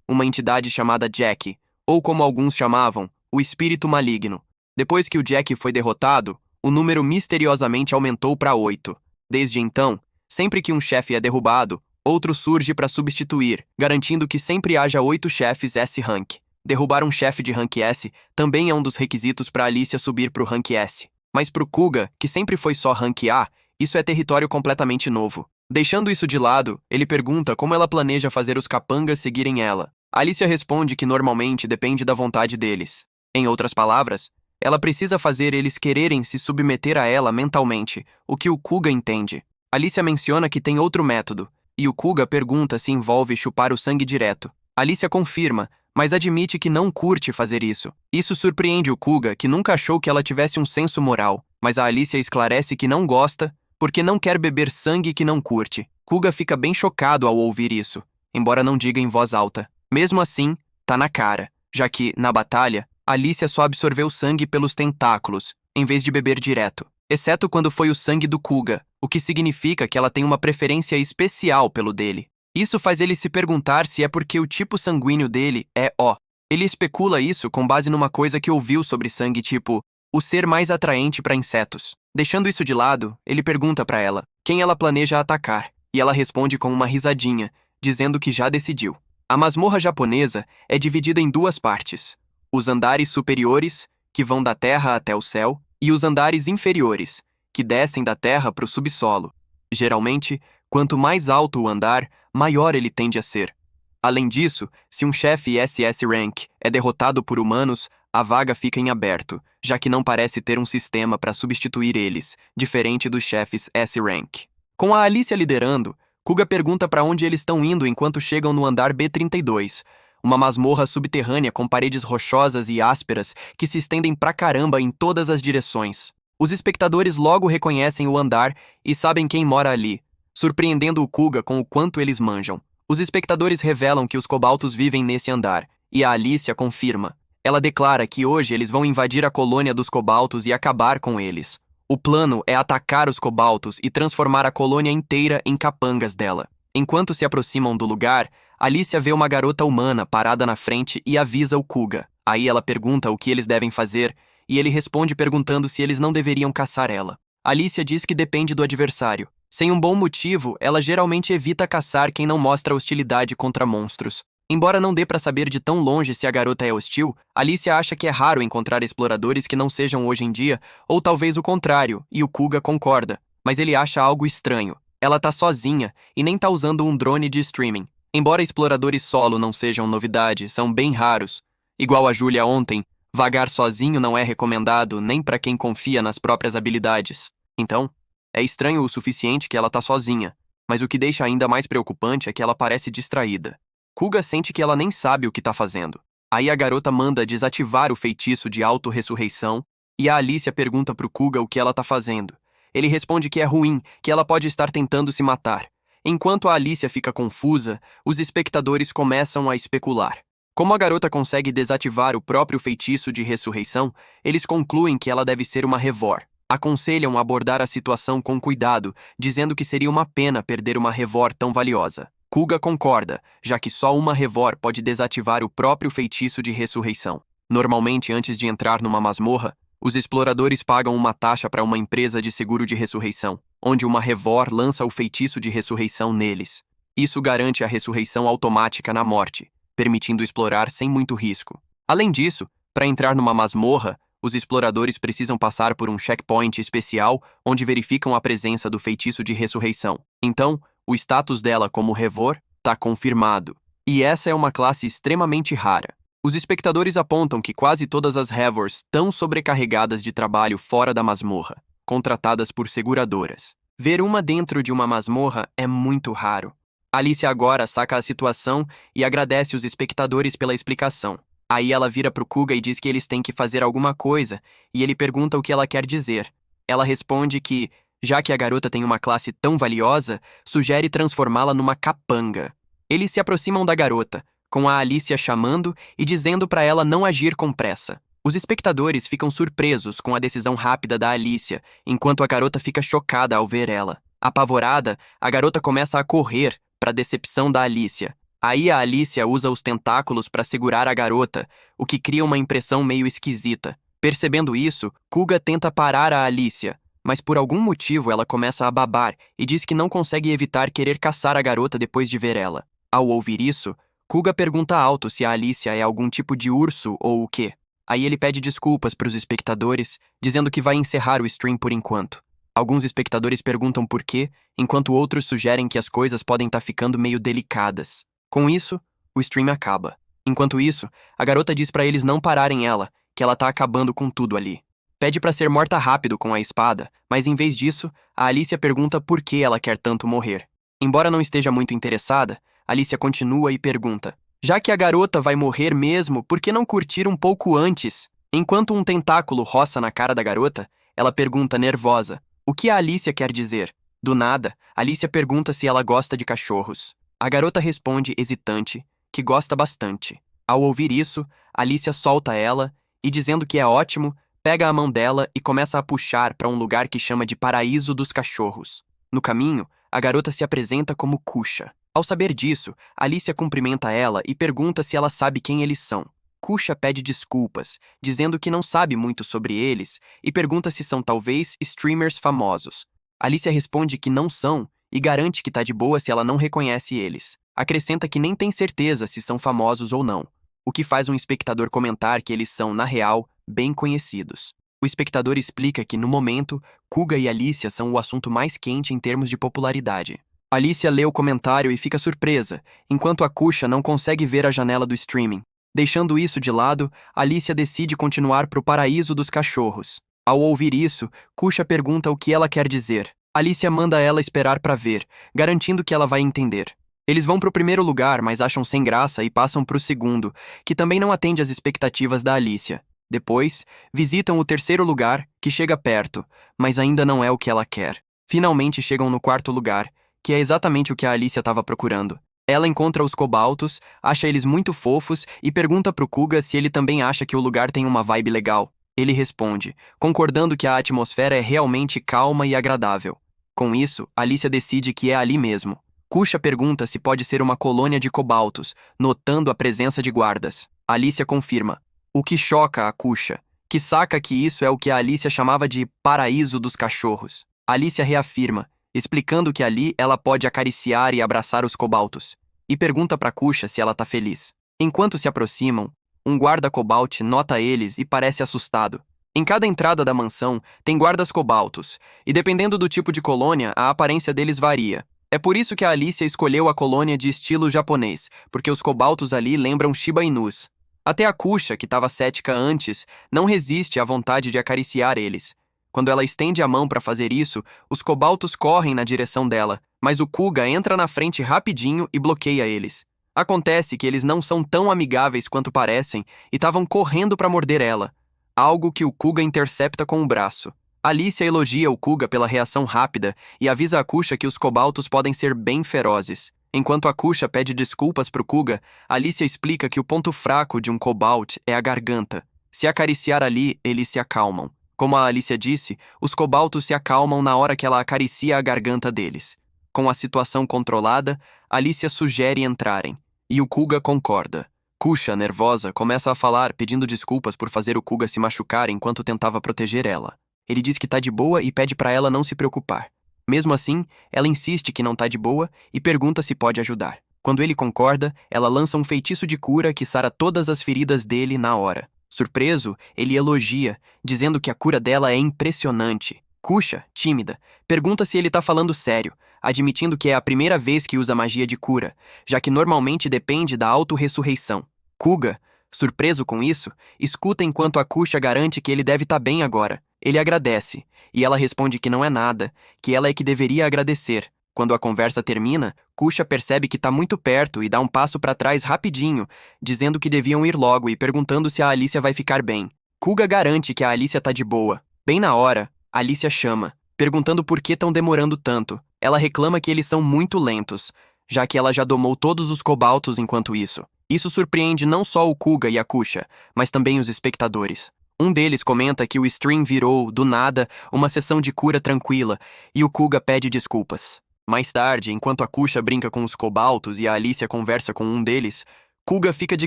uma entidade chamada Jack, ou como alguns chamavam, o espírito maligno. Depois que o Jack foi derrotado, o número misteriosamente aumentou para 8. Desde então, sempre que um chefe é derrubado, outro surge para substituir, garantindo que sempre haja 8 chefes S-Rank. Derrubar um chefe de Rank S também é um dos requisitos para Alicia subir para o Rank S. Mas para o Kuga, que sempre foi só Rank A, isso é território completamente novo. Deixando isso de lado, ele pergunta como ela planeja fazer os capangas seguirem ela. Alicia responde que normalmente depende da vontade deles. Em outras palavras, ela precisa fazer eles quererem se submeter a ela mentalmente, o que o Kuga entende. Alicia menciona que tem outro método, e o Kuga pergunta se envolve chupar o sangue direto. Alicia confirma, mas admite que não curte fazer isso. Isso surpreende o Kuga, que nunca achou que ela tivesse um senso moral, mas a Alicia esclarece que não gosta, porque não quer beber sangue que não curte. Kuga fica bem chocado ao ouvir isso, embora não diga em voz alta. Mesmo assim, tá na cara, já que, na batalha, Alicia só absorveu sangue pelos tentáculos, em vez de beber direto. Exceto quando foi o sangue do Kuga, o que significa que ela tem uma preferência especial pelo dele. Isso faz ele se perguntar se é porque o tipo sanguíneo dele é O. Ele especula isso com base numa coisa que ouviu sobre sangue tipo, o ser mais atraente para insetos. Deixando isso de lado, ele pergunta para ela quem ela planeja atacar, e ela responde com uma risadinha, dizendo que já decidiu. A masmorra japonesa é dividida em 2 partes. Os andares superiores, que vão da terra até o céu, e os andares inferiores, que descem da terra para o subsolo. Geralmente, quanto mais alto o andar, maior ele tende a ser. Além disso, se um chefe SS Rank é derrotado por humanos, a vaga fica em aberto, já que não parece ter um sistema para substituir eles, diferente dos chefes S-Rank. Com a Alicia liderando, Kuga pergunta para onde eles estão indo enquanto chegam no andar B32, uma masmorra subterrânea com paredes rochosas e ásperas que se estendem pra caramba em todas as direções. Os espectadores logo reconhecem o andar e sabem quem mora ali, surpreendendo o Kuga com o quanto eles manjam. Os espectadores revelam que os cobaltos vivem nesse andar, e a Alicia confirma. Ela declara que hoje eles vão invadir a colônia dos cobaltos e acabar com eles. O plano é atacar os cobaltos e transformar a colônia inteira em capangas dela. Enquanto se aproximam do lugar, Alicia vê uma garota humana parada na frente e avisa o Kuga. Aí ela pergunta o que eles devem fazer, e ele responde perguntando se eles não deveriam caçar ela. Alicia diz que depende do adversário. Sem um bom motivo, ela geralmente evita caçar quem não mostra hostilidade contra monstros. Embora não dê pra saber de tão longe se a garota é hostil, Alicia acha que é raro encontrar exploradores que não sejam hoje em dia, ou talvez o contrário, e o Kuga concorda. Mas ele acha algo estranho. Ela tá sozinha e nem tá usando um drone de streaming. Embora exploradores solo não sejam novidade, são bem raros. Igual a Julia ontem, vagar sozinho não é recomendado nem pra quem confia nas próprias habilidades. Então, é estranho o suficiente que ela tá sozinha, mas o que deixa ainda mais preocupante é que ela parece distraída. Kuga sente que ela nem sabe o que tá fazendo. Aí a garota manda desativar o feitiço de auto-ressurreição e a Alicia pergunta pro Kuga o que ela tá fazendo. Ele responde que é ruim, que ela pode estar tentando se matar. Enquanto a Alicia fica confusa, os espectadores começam a especular. Como a garota consegue desativar o próprio feitiço de ressurreição, eles concluem que ela deve ser uma Revor. Aconselham abordar a situação com cuidado, dizendo que seria uma pena perder uma Revor tão valiosa. Kuga concorda, já que só uma Revor pode desativar o próprio feitiço de ressurreição. Normalmente, antes de entrar numa masmorra, os exploradores pagam uma taxa para uma empresa de seguro de ressurreição, onde uma Revor lança o feitiço de ressurreição neles. Isso garante a ressurreição automática na morte, permitindo explorar sem muito risco. Além disso, para entrar numa masmorra, os exploradores precisam passar por um checkpoint especial onde verificam a presença do feitiço de ressurreição. Então, o status dela como Revor está confirmado. E essa é uma classe extremamente rara. Os espectadores apontam que quase todas as Revors estão sobrecarregadas de trabalho fora da masmorra, contratadas por seguradoras. Ver uma dentro de uma masmorra é muito raro. Alicia agora saca a situação e agradece os espectadores pela explicação. Aí ela vira pro Kuga e diz que eles têm que fazer alguma coisa, e ele pergunta o que ela quer dizer. Ela responde que, já que a garota tem uma classe tão valiosa, sugere transformá-la numa capanga. Eles se aproximam da garota, com a Alicia chamando e dizendo para ela não agir com pressa. Os espectadores ficam surpresos com a decisão rápida da Alicia, enquanto a garota fica chocada ao ver ela. Apavorada, a garota começa a correr, para a decepção da Alicia. Aí a Alicia usa os tentáculos para segurar a garota, o que cria uma impressão meio esquisita. Percebendo isso, Kuga tenta parar a Alicia, mas por algum motivo ela começa a babar e diz que não consegue evitar querer caçar a garota depois de ver ela. Ao ouvir isso, Kuga pergunta alto se a Alicia é algum tipo de urso ou o quê. Aí ele pede desculpas para os espectadores, dizendo que vai encerrar o stream por enquanto. Alguns espectadores perguntam por quê, enquanto outros sugerem que as coisas podem estar ficando meio delicadas. Com isso, o stream acaba. Enquanto isso, a garota diz para eles não pararem ela, que ela tá acabando com tudo ali. Pede para ser morta rápido com a espada, mas em vez disso, a Alicia pergunta por que ela quer tanto morrer. Embora não esteja muito interessada, Alicia continua e pergunta: já que a garota vai morrer mesmo, por que não curtir um pouco antes? Enquanto um tentáculo roça na cara da garota, ela pergunta nervosa: o que a Alicia quer dizer? Do nada, Alicia pergunta se ela gosta de cachorros. A garota responde, hesitante, que gosta bastante. Ao ouvir isso, Alicia solta ela e, dizendo que é ótimo, pega a mão dela e começa a puxar para um lugar que chama de Paraíso dos Cachorros. No caminho, a garota se apresenta como Kusha. Ao saber disso, Alicia cumprimenta ela e pergunta se ela sabe quem eles são. Kusha pede desculpas, dizendo que não sabe muito sobre eles e pergunta se são talvez streamers famosos. Alicia responde que não são e garante que tá de boa se ela não reconhece eles. Acrescenta que nem tem certeza se são famosos ou não, o que faz um espectador comentar que eles são, na real, bem conhecidos. O espectador explica que, no momento, Kuga e Alicia são o assunto mais quente em termos de popularidade. Alicia lê o comentário e fica surpresa, enquanto a Kusha não consegue ver a janela do streaming. Deixando isso de lado, Alicia decide continuar pro Paraíso dos Cachorros. Ao ouvir isso, Kusha pergunta o que ela quer dizer. Alicia manda ela esperar para ver, garantindo que ela vai entender. Eles vão pro primeiro lugar, mas acham sem graça e passam pro segundo, que também não atende às expectativas da Alicia. Depois, visitam o terceiro lugar, que chega perto, mas ainda não é o que ela quer. Finalmente chegam no quarto lugar, que é exatamente o que a Alicia estava procurando. Ela encontra os cobaltos, acha eles muito fofos e pergunta pro Kuga se ele também acha que o lugar tem uma vibe legal. Ele responde, concordando que a atmosfera é realmente calma e agradável. Com isso, Alicia decide que é ali mesmo. Kusha pergunta se pode ser uma colônia de cobaltos, notando a presença de guardas. Alicia confirma, o que choca a Kusha, que saca que isso é o que a Alicia chamava de Paraíso dos Cachorros. Alicia reafirma, explicando que ali ela pode acariciar e abraçar os cobaltos, e pergunta para Kusha se ela tá feliz. Enquanto se aproximam, um guarda-cobalt nota eles e parece assustado. Em cada entrada da mansão, tem guardas cobaltos, e dependendo do tipo de colônia, a aparência deles varia. É por isso que a Alicia escolheu a colônia de estilo japonês, porque os cobaltos ali lembram Shiba Inus. Até a Kusha, que estava cética antes, não resiste à vontade de acariciar eles. Quando ela estende a mão para fazer isso, os cobaltos correm na direção dela, mas o Kuga entra na frente rapidinho e bloqueia eles. Acontece que eles não são tão amigáveis quanto parecem e estavam correndo para morder ela, algo que o Kuga intercepta com o braço. Alicia elogia o Kuga pela reação rápida e avisa a Kusha que os cobaltos podem ser bem ferozes. Enquanto a Kusha pede desculpas pro Kuga, Alicia explica que o ponto fraco de um cobalt é a garganta. Se acariciar ali, eles se acalmam. Como a Alicia disse, os cobaltos se acalmam na hora que ela acaricia a garganta deles. Com a situação controlada, Alicia sugere entrarem, e o Kuga concorda. Kusha, nervosa, começa a falar pedindo desculpas por fazer o Kuga se machucar enquanto tentava proteger ela. Ele diz que tá de boa e pede pra ela não se preocupar. Mesmo assim, ela insiste que não tá de boa e pergunta se pode ajudar. Quando ele concorda, ela lança um feitiço de cura que sara todas as feridas dele na hora. Surpreso, ele elogia, dizendo que a cura dela é impressionante. Kusha, tímida, pergunta se ele tá falando sério, admitindo que é a primeira vez que usa magia de cura, já que normalmente depende da auto-ressurreição. Kuga, surpreso com isso, escuta enquanto a Kusha garante que ele deve estar bem agora. Ele agradece, e ela responde que não é nada, que ela é que deveria agradecer. Quando a conversa termina, Kusha percebe que tá muito perto e dá um passo para trás rapidinho, dizendo que deviam ir logo e perguntando se a Alicia vai ficar bem. Kuga garante que a Alicia tá de boa. Bem na hora, a Alicia chama, perguntando por que estão demorando tanto. Ela reclama que eles são muito lentos, já que ela já domou todos os cobaltos enquanto isso. Isso surpreende não só o Kuga e a Kusha, mas também os espectadores. Um deles comenta que o stream virou, do nada, uma sessão de cura tranquila, e o Kuga pede desculpas. Mais tarde, enquanto a Kusha brinca com os cobaltos e a Alicia conversa com um deles, Kuga fica de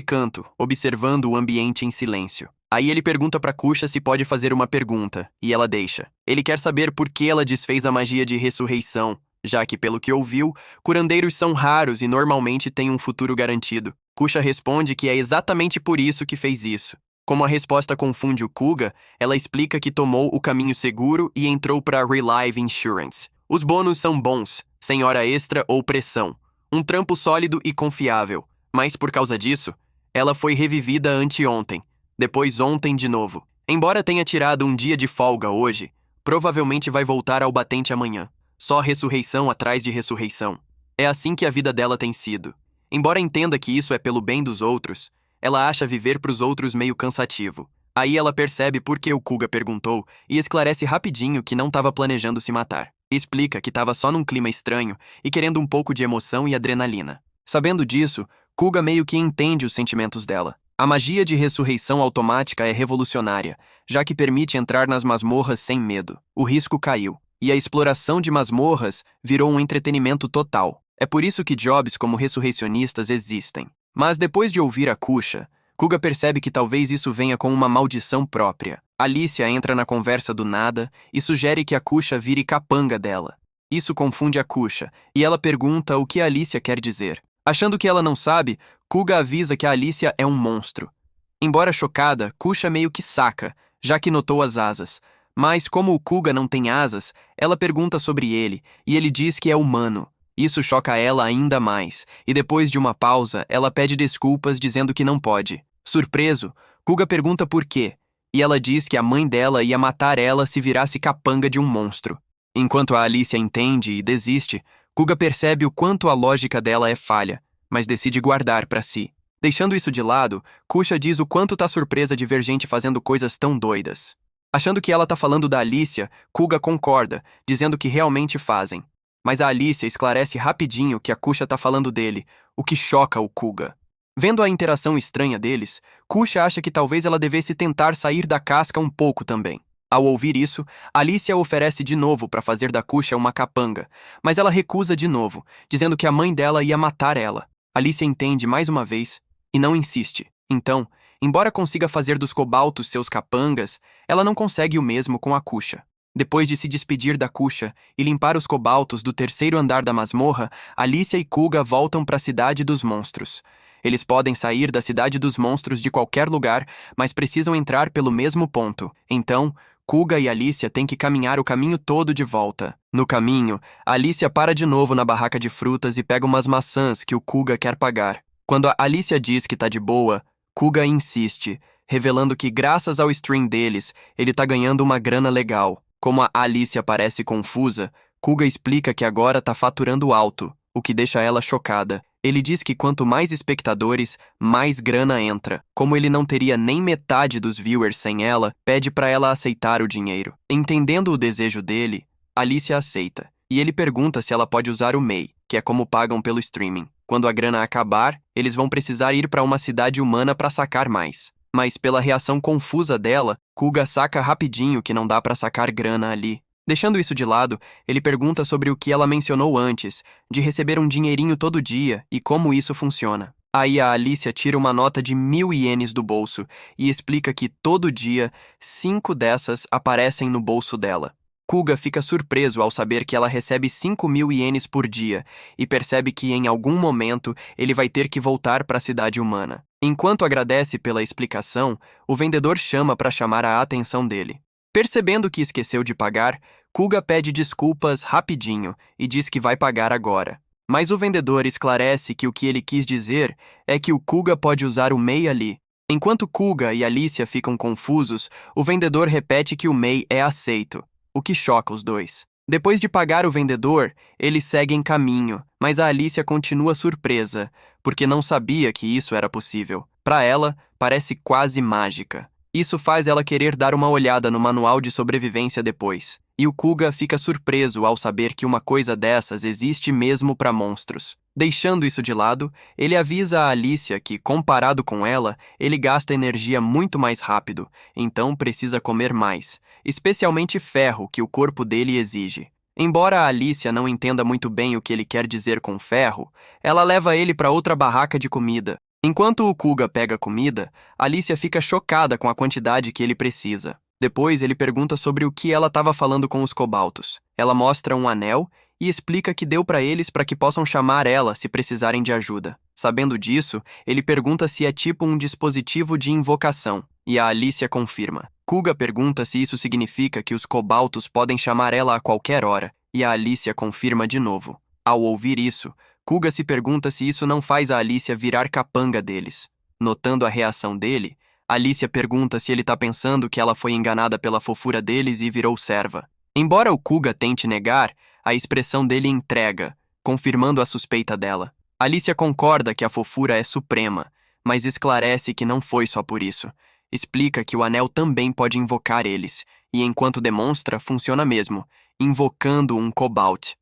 canto, observando o ambiente em silêncio. Aí ele pergunta pra Kusha se pode fazer uma pergunta, e ela deixa. Ele quer saber por que ela desfez a magia de ressurreição, já que, pelo que ouviu, curandeiros são raros e normalmente têm um futuro garantido. Kusha responde que é exatamente por isso que fez isso. Como a resposta confunde o Kuga, ela explica que tomou o caminho seguro e entrou para Relive Insurance. Os bônus são bons, sem hora extra ou pressão. Um trampo sólido e confiável. Mas por causa disso, ela foi revivida anteontem. Depois ontem de novo. Embora tenha tirado um dia de folga hoje, provavelmente vai voltar ao batente amanhã. Só ressurreição atrás de ressurreição. É assim que a vida dela tem sido. Embora entenda que isso é pelo bem dos outros, ela acha viver pros outros meio cansativo. Aí ela percebe por que o Kuga perguntou e esclarece rapidinho que não estava planejando se matar. Explica que estava só num clima estranho e querendo um pouco de emoção e adrenalina. Sabendo disso, Kuga meio que entende os sentimentos dela. A magia de ressurreição automática é revolucionária, já que permite entrar nas masmorras sem medo. O risco caiu, e a exploração de masmorras virou um entretenimento total. É por isso que jobs como ressurreicionistas existem. Mas depois de ouvir a Kusha, Kuga percebe que talvez isso venha com uma maldição própria. Alicia entra na conversa do nada e sugere que a Kusha vire capanga dela. Isso confunde a Kusha, e ela pergunta o que a Alicia quer dizer. Achando que ela não sabe, Kuga avisa que a Alicia é um monstro. Embora chocada, Kusha meio que saca, já que notou as asas. Mas como o Kuga não tem asas, ela pergunta sobre ele, e ele diz que é humano. Isso choca ela ainda mais, e depois de uma pausa, ela pede desculpas dizendo que não pode. Surpreso, Kuga pergunta por quê, e ela diz que a mãe dela ia matar ela se virasse capanga de um monstro. Enquanto a Alicia entende e desiste, Kuga percebe o quanto a lógica dela é falha, mas decide guardar pra si. Deixando isso de lado, Kusha diz o quanto tá surpresa de ver gente fazendo coisas tão doidas. Achando que ela tá falando da Alicia, Kuga concorda, dizendo que realmente fazem. Mas a Alicia esclarece rapidinho que a Kusha tá falando dele, o que choca o Kuga. Vendo a interação estranha deles, Kusha acha que talvez ela devesse tentar sair da casca um pouco também. Ao ouvir isso, Alicia oferece de novo para fazer da Kusha uma capanga, mas ela recusa de novo, dizendo que a mãe dela ia matar ela. Alicia entende mais uma vez e não insiste. Então, embora consiga fazer dos cobaltos seus capangas, ela não consegue o mesmo com a Kusha. Depois de se despedir da Kusha e limpar os cobaltos do terceiro andar da masmorra, Alicia e Kuga voltam para a cidade dos monstros. Eles podem sair da cidade dos monstros de qualquer lugar, mas precisam entrar pelo mesmo ponto. Então, Kuga e Alicia têm que caminhar o caminho todo de volta. No caminho, Alicia para de novo na barraca de frutas e pega umas maçãs que o Kuga quer pagar. Quando a Alicia diz que tá de boa, Kuga insiste, revelando que graças ao stream deles, ele tá ganhando uma grana legal. Como a Alicia parece confusa, Kuga explica que agora tá faturando alto, o que deixa ela chocada. Ele diz que quanto mais espectadores, mais grana entra. Como ele não teria nem metade dos viewers sem ela, pede pra ela aceitar o dinheiro. Entendendo o desejo dele, Alicia aceita. E ele pergunta se ela pode usar o MEI, que é como pagam pelo streaming. Quando a grana acabar, eles vão precisar ir pra uma cidade humana pra sacar mais. Mas pela reação confusa dela, Kuga saca rapidinho que não dá pra sacar grana ali. Deixando isso de lado, ele pergunta sobre o que ela mencionou antes, de receber um dinheirinho todo dia e como isso funciona. Aí a Alicia tira uma nota de 1.000 ienes do bolso e explica que todo dia, 5 dessas aparecem no bolso dela. Kuga fica surpreso ao saber que ela recebe 5.000 ienes por dia e percebe que em algum momento ele vai ter que voltar para a cidade humana. Enquanto agradece pela explicação, o vendedor chama para chamar a atenção dele. Percebendo que esqueceu de pagar, Kuga pede desculpas rapidinho e diz que vai pagar agora. Mas o vendedor esclarece que o que ele quis dizer é que o Kuga pode usar o MEI ali. Enquanto Kuga e Alicia ficam confusos, o vendedor repete que o MEI é aceito, o que choca os dois. Depois de pagar o vendedor, eles seguem caminho, mas a Alicia continua surpresa, porque não sabia que isso era possível. Para ela, parece quase mágica. Isso faz ela querer dar uma olhada no manual de sobrevivência depois. E o Kuga fica surpreso ao saber que uma coisa dessas existe mesmo para monstros. Deixando isso de lado, ele avisa a Alicia que, comparado com ela, ele gasta energia muito mais rápido, então precisa comer mais, especialmente ferro que o corpo dele exige. Embora a Alicia não entenda muito bem o que ele quer dizer com ferro, ela leva ele para outra barraca de comida. Enquanto o Kuga pega comida, Alicia fica chocada com a quantidade que ele precisa. Depois ele pergunta sobre o que ela estava falando com os cobaltos. Ela mostra um anel e explica que deu para eles para que possam chamar ela se precisarem de ajuda. Sabendo disso, ele pergunta se é tipo um dispositivo de invocação, e a Alicia confirma. Kuga pergunta se isso significa que os cobaltos podem chamar ela a qualquer hora, e a Alicia confirma de novo. Ao ouvir isso, Kuga se pergunta se isso não faz a Alicia virar capanga deles. Notando a reação dele, Alicia pergunta se ele está pensando que ela foi enganada pela fofura deles e virou serva. Embora o Kuga tente negar, a expressão dele entrega, confirmando a suspeita dela. Alicia concorda que a fofura é suprema, mas esclarece que não foi só por isso. Explica que o anel também pode invocar eles, e enquanto demonstra, funciona mesmo, invocando um cobalt.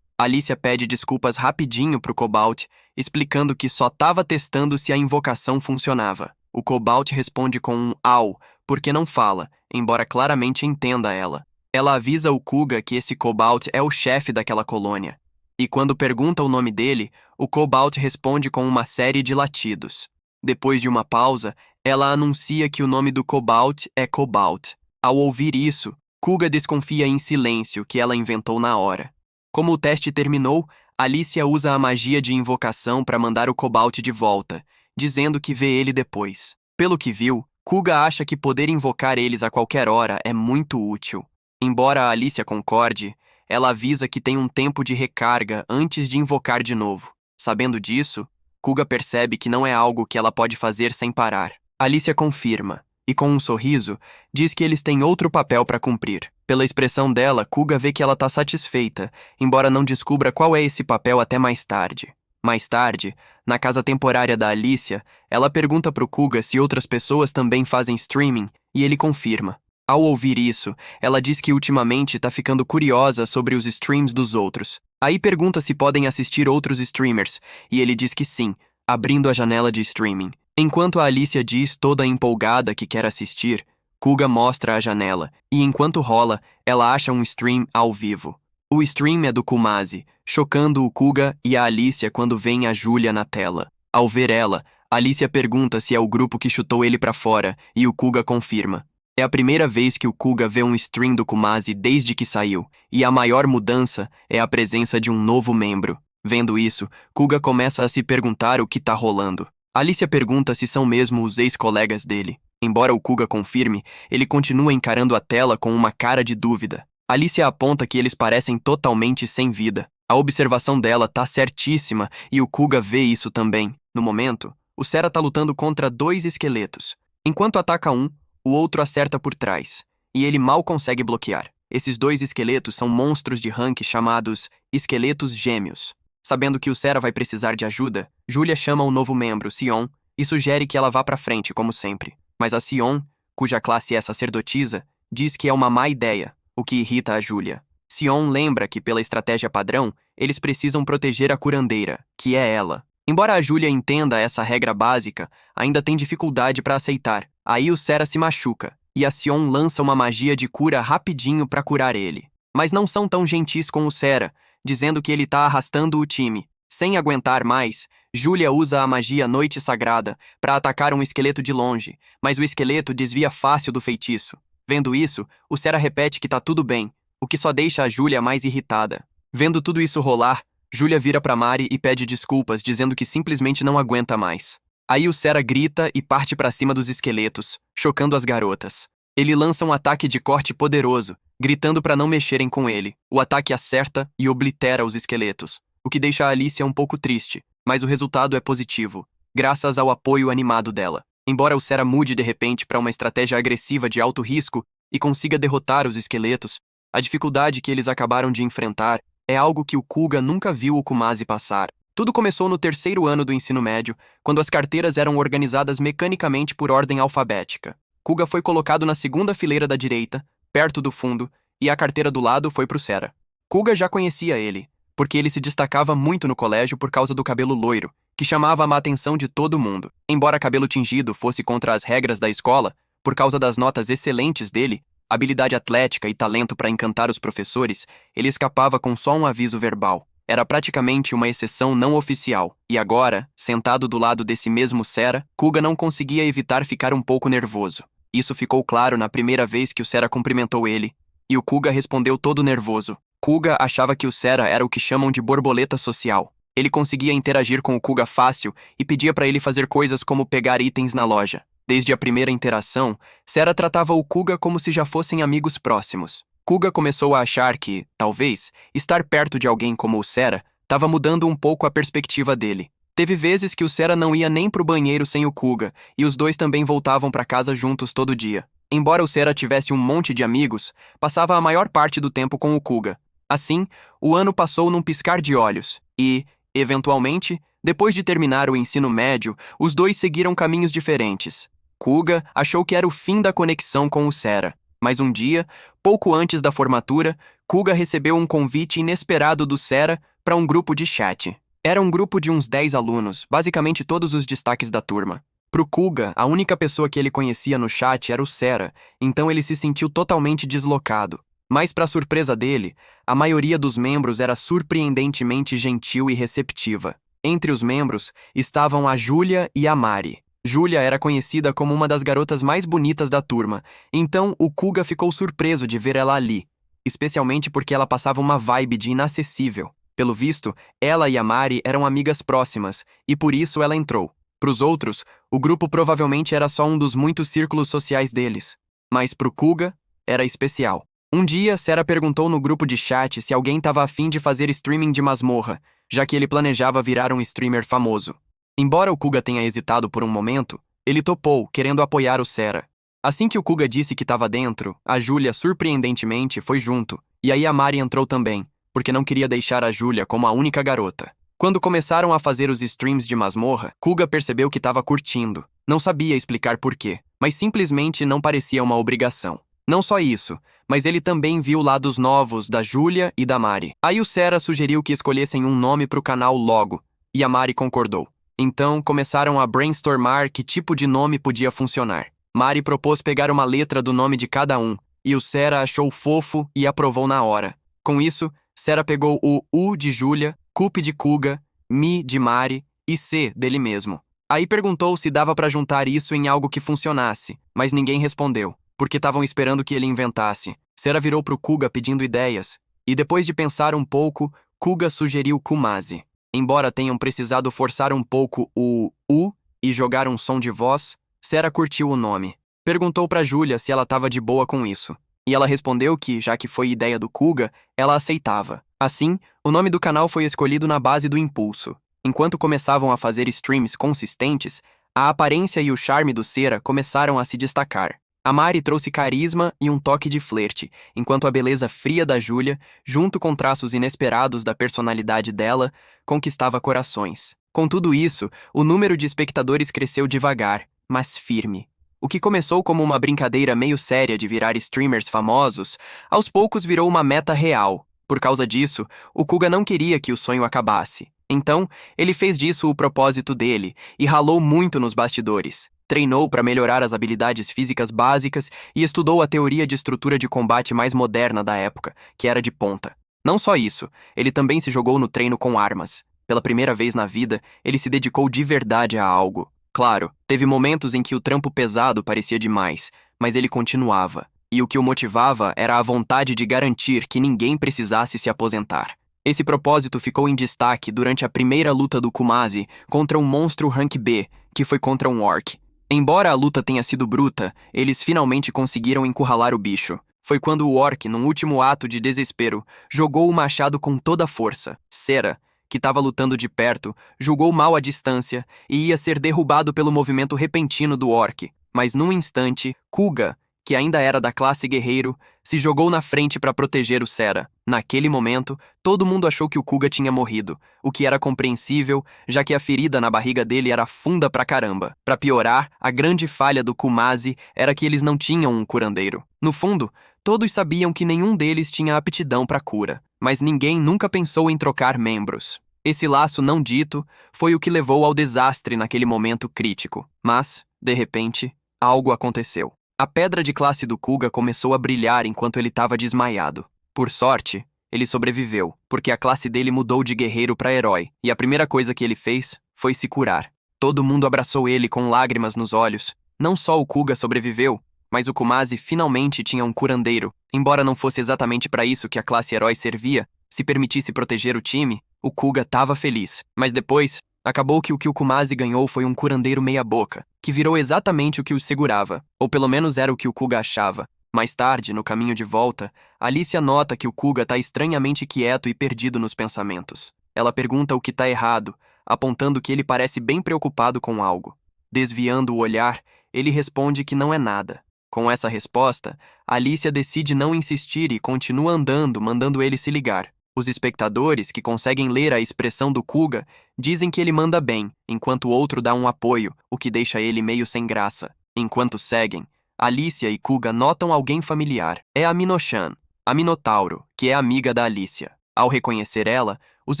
Alicia pede desculpas rapidinho pro cobalt, explicando que só estava testando se a invocação funcionava. O cobalt responde com um au, porque não fala, embora claramente entenda ela. Ela avisa o Kuga que esse cobalt é o chefe daquela colônia. E quando pergunta o nome dele, o cobalt responde com uma série de latidos. Depois de uma pausa, ela anuncia que o nome do cobalt é Cobalt. Ao ouvir isso, Kuga desconfia em silêncio que ela inventou na hora. Como o teste terminou, Alicia usa a magia de invocação para mandar o cobalt de volta, dizendo que vê ele depois. Pelo que viu, Kuga acha que poder invocar eles a qualquer hora é muito útil. Embora a Alicia concorde, ela avisa que tem um tempo de recarga antes de invocar de novo. Sabendo disso, Kuga percebe que não é algo que ela pode fazer sem parar. Alicia confirma, e com um sorriso, diz que eles têm outro papel para cumprir. Pela expressão dela, Kuga vê que ela está satisfeita, embora não descubra qual é esse papel até mais tarde. Mais tarde, na casa temporária da Alicia, ela pergunta pro Kuga se outras pessoas também fazem streaming, e ele confirma. Ao ouvir isso, ela diz que ultimamente está ficando curiosa sobre os streams dos outros. Aí pergunta se podem assistir outros streamers, e ele diz que sim, abrindo a janela de streaming. Enquanto a Alicia diz toda empolgada que quer assistir, Kuga mostra a janela, e enquanto rola, ela acha um stream ao vivo. O stream é do Kumasi, chocando o Kuga e a Alicia quando vem a Julia na tela. Ao ver ela, Alicia pergunta se é o grupo que chutou ele pra fora, e o Kuga confirma. É a primeira vez que o Kuga vê um stream do Kumasi desde que saiu, e a maior mudança é a presença de um novo membro. Vendo isso, Kuga começa a se perguntar o que tá rolando. Alicia pergunta se são mesmo os ex-colegas dele. Embora o Kuga confirme, ele continua encarando a tela com uma cara de dúvida. Alicia aponta que eles parecem totalmente sem vida. A observação dela tá certíssima e o Kuga vê isso também. No momento, o Sera tá lutando contra 2 esqueletos. Enquanto ataca um, o outro acerta por trás, e ele mal consegue bloquear. Esses 2 esqueletos são monstros de rank chamados esqueletos gêmeos. Sabendo que o Sera vai precisar de ajuda, Julia chama um novo membro, Sion, e sugere que ela vá pra frente, como sempre. Mas a Sion, cuja classe é sacerdotisa, diz que é uma má ideia, o que irrita a Julia. Sion lembra que, pela estratégia padrão, eles precisam proteger a curandeira, que é ela. Embora a Julia entenda essa regra básica, ainda tem dificuldade para aceitar. Aí o Sera se machuca, e a Sion lança uma magia de cura rapidinho para curar ele. Mas não são tão gentis com o Sera, dizendo que ele tá arrastando o time. Sem aguentar mais, Julia usa a magia Noite Sagrada para atacar um esqueleto de longe, mas o esqueleto desvia fácil do feitiço. Vendo isso, o Sera repete que tá tudo bem, o que só deixa a Julia mais irritada. Vendo tudo isso rolar, Julia vira pra Mari e pede desculpas, dizendo que simplesmente não aguenta mais. Aí o Sera grita e parte pra cima dos esqueletos, chocando as garotas. Ele lança um ataque de corte poderoso, gritando pra não mexerem com ele. O ataque acerta e oblitera os esqueletos, o que deixa a Alicia um pouco triste, mas o resultado é positivo, graças ao apoio animado dela. Embora o Sera mude de repente para uma estratégia agressiva de alto risco e consiga derrotar os esqueletos, A dificuldade que eles acabaram de enfrentar é algo que o Kuga nunca viu o Kumase passar. Tudo começou no 3º ano do ensino médio, quando as carteiras eram organizadas mecanicamente por ordem alfabética. Kuga foi colocado na 2ª fileira da direita, perto do fundo, e a carteira do lado foi pro Sera. Kuga já conhecia ele, porque ele se destacava muito no colégio por causa do cabelo loiro, que chamava a atenção de todo mundo. Embora cabelo tingido fosse contra as regras da escola, por causa das notas excelentes dele, habilidade atlética e talento para encantar os professores, ele escapava com só um aviso verbal. Era praticamente uma exceção não oficial, e agora, sentado do lado desse mesmo Sera, Kuga não conseguia evitar ficar um pouco nervoso. Isso ficou claro na primeira vez que o Sera cumprimentou ele, e o Kuga respondeu todo nervoso. Kuga achava que o Sera era o que chamam de borboleta social. Ele conseguia interagir com o Kuga fácil e pedia para ele fazer coisas como pegar itens na loja. Desde a primeira interação, Sera tratava o Kuga como se já fossem amigos próximos. Kuga começou a achar que, talvez, estar perto de alguém como o Sera estava mudando um pouco a perspectiva dele. Teve vezes que o Sera não ia nem pro banheiro sem o Kuga, e os dois também voltavam para casa juntos todo dia. Embora o Sera tivesse um monte de amigos, passava a maior parte do tempo com o Kuga. Assim, o ano passou num piscar de olhos, e, eventualmente, depois de terminar o ensino médio, os dois seguiram caminhos diferentes. Kuga achou que era o fim da conexão com o Sera, mas um dia, pouco antes da formatura, Kuga recebeu um convite inesperado do Sera para um grupo de chat. Era um grupo de uns 10 alunos, basicamente todos os destaques da turma. Pro Kuga, a única pessoa que ele conhecia no chat era o Sera, então ele se sentiu totalmente deslocado. Mas, para surpresa dele, a maioria dos membros era surpreendentemente gentil e receptiva. Entre os membros estavam a Júlia e a Mari. Júlia era conhecida como uma das garotas mais bonitas da turma, então o Kuga ficou surpreso de ver ela ali, especialmente porque ela passava uma vibe de inacessível. Pelo visto, ela e a Mari eram amigas próximas, e por isso ela entrou. Pros outros, o grupo provavelmente era só um dos muitos círculos sociais deles, mas pro Kuga, era especial. Um dia, Sera perguntou no grupo de chat se alguém estava afim de fazer streaming de masmorra, já que ele planejava virar um streamer famoso. Embora o Kuga tenha hesitado por um momento, ele topou, querendo apoiar o Sera. Assim que o Kuga disse que estava dentro, a Júlia, surpreendentemente, foi junto, e aí a Mari entrou também, porque não queria deixar a Júlia como a única garota. Quando começaram a fazer os streams de masmorra, Kuga percebeu que estava curtindo. Não sabia explicar por quê, mas simplesmente não parecia uma obrigação. Não só isso, mas ele também viu lados novos da Júlia e da Mari. Aí o Sera sugeriu que escolhessem um nome pro canal logo, e a Mari concordou. Então, começaram a brainstormar que tipo de nome podia funcionar. Mari propôs pegar uma letra do nome de cada um, e o Sera achou fofo e aprovou na hora. Com isso, Sera pegou o U de Júlia, Kup de Kuga, Mi de Mari e C dele mesmo. Aí perguntou se dava pra juntar isso em algo que funcionasse, mas ninguém respondeu, porque estavam esperando que ele inventasse. Sera virou pro Kuga pedindo ideias, e depois de pensar um pouco, Kuga sugeriu Kumase. Embora tenham precisado forçar um pouco o U e jogar um som de voz, Sera curtiu o nome. Perguntou pra Júlia se ela estava de boa com isso. E ela respondeu que, já que foi ideia do Kuga, ela aceitava. Assim, o nome do canal foi escolhido na base do impulso. Enquanto começavam a fazer streams consistentes, a aparência e o charme do Sera começaram a se destacar. A Mari trouxe carisma e um toque de flerte, enquanto a beleza fria da Júlia, junto com traços inesperados da personalidade dela, conquistava corações. Com tudo isso, o número de espectadores cresceu devagar, mas firme. O que começou como uma brincadeira meio séria de virar streamers famosos, aos poucos virou uma meta real. Por causa disso, o Kuga não queria que o sonho acabasse. Então, ele fez disso o propósito dele e ralou muito nos bastidores. Treinou para melhorar as habilidades físicas básicas e estudou a teoria de estrutura de combate mais moderna da época, que era de ponta. Não só isso, ele também se jogou no treino com armas. Pela primeira vez na vida, ele se dedicou de verdade a algo. Claro, teve momentos em que o trampo pesado parecia demais, mas ele continuava. E o que o motivava era a vontade de garantir que ninguém precisasse se aposentar. Esse propósito ficou em destaque durante a primeira luta do Kumase contra um monstro Rank B, que foi contra um orc. Embora a luta tenha sido bruta, eles finalmente conseguiram encurralar o bicho. Foi quando o orc, num último ato de desespero, jogou o machado com toda a força. Sera, que estava lutando de perto, julgou mal a distância e ia ser derrubado pelo movimento repentino do orc. Mas num instante, Kuga, que ainda era da classe guerreiro, se jogou na frente para proteger o Sera. Naquele momento, todo mundo achou que o Kuga tinha morrido, o que era compreensível, já que a ferida na barriga dele era funda pra caramba. Pra piorar, a grande falha do Kumasi era que eles não tinham um curandeiro. No fundo, todos sabiam que nenhum deles tinha aptidão pra cura, mas ninguém nunca pensou em trocar membros. Esse laço não dito foi o que levou ao desastre naquele momento crítico. Mas, de repente, algo aconteceu. A pedra de classe do Kuga começou a brilhar enquanto ele estava desmaiado. Por sorte, ele sobreviveu, porque a classe dele mudou de guerreiro para herói, e a primeira coisa que ele fez foi se curar. Todo mundo abraçou ele com lágrimas nos olhos. Não só o Kuga sobreviveu, mas o Kumasi finalmente tinha um curandeiro. Embora não fosse exatamente para isso que a classe herói servia, se permitisse proteger o time, o Kuga estava feliz. Mas depois, acabou que o Kumasi ganhou foi um curandeiro meia-boca, que virou exatamente o que o segurava, ou pelo menos era o que o Kuga achava. Mais tarde, no caminho de volta, Alicia nota que o Kuga está estranhamente quieto e perdido nos pensamentos. Ela pergunta o que está errado, apontando que ele parece bem preocupado com algo. Desviando o olhar, ele responde que não é nada. Com essa resposta, Alicia decide não insistir e continua andando, mandando ele se ligar. Os espectadores, que conseguem ler a expressão do Kuga, dizem que ele manda bem, enquanto o outro dá um apoio, o que deixa ele meio sem graça. Enquanto seguem, Alicia e Kuga notam alguém familiar. É a Mino-chan, a Minotauro, que é amiga da Alicia. Ao reconhecer ela, os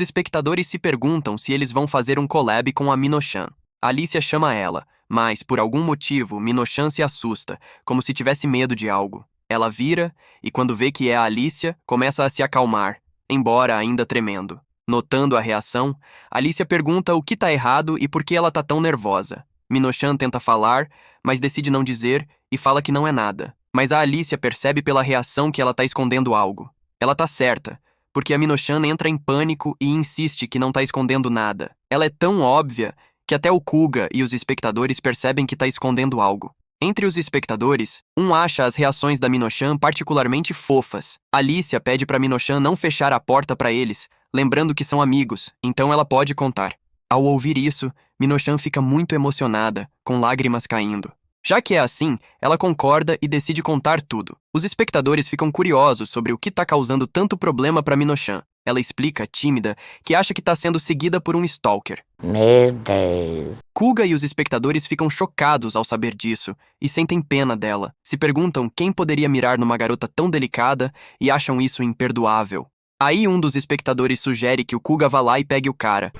espectadores se perguntam se eles vão fazer um collab com a Mino-chan. Alicia chama ela, mas, por algum motivo, Mino-chan se assusta, como se tivesse medo de algo. Ela vira, e quando vê que é a Alicia, começa a se acalmar, embora ainda tremendo. Notando a reação, Alicia pergunta o que está errado e por que ela está tão nervosa. Mino-chan tenta falar, mas decide não dizer e fala que não é nada. Mas a Alicia percebe pela reação que ela está escondendo algo. Ela está certa, porque a Mino-chan entra em pânico e insiste que não está escondendo nada. Ela é tão óbvia que até o Kuga e os espectadores percebem que está escondendo algo. Entre os espectadores, um acha as reações da Mino-chan particularmente fofas. Alicia pede para Mino-chan não fechar a porta para eles, lembrando que são amigos, então ela pode contar. Ao ouvir isso, Mino-chan fica muito emocionada, com lágrimas caindo. Já que é assim, ela concorda e decide contar tudo. Os espectadores ficam curiosos sobre o que está causando tanto problema para Mino-chan. Ela explica, tímida, que acha que está sendo seguida por um stalker. Meu Deus. Kuga e os espectadores ficam chocados ao saber disso e sentem pena dela. Se perguntam quem poderia mirar numa garota tão delicada e acham isso imperdoável. Aí um dos espectadores sugere que o Kuga vá lá e pegue o cara.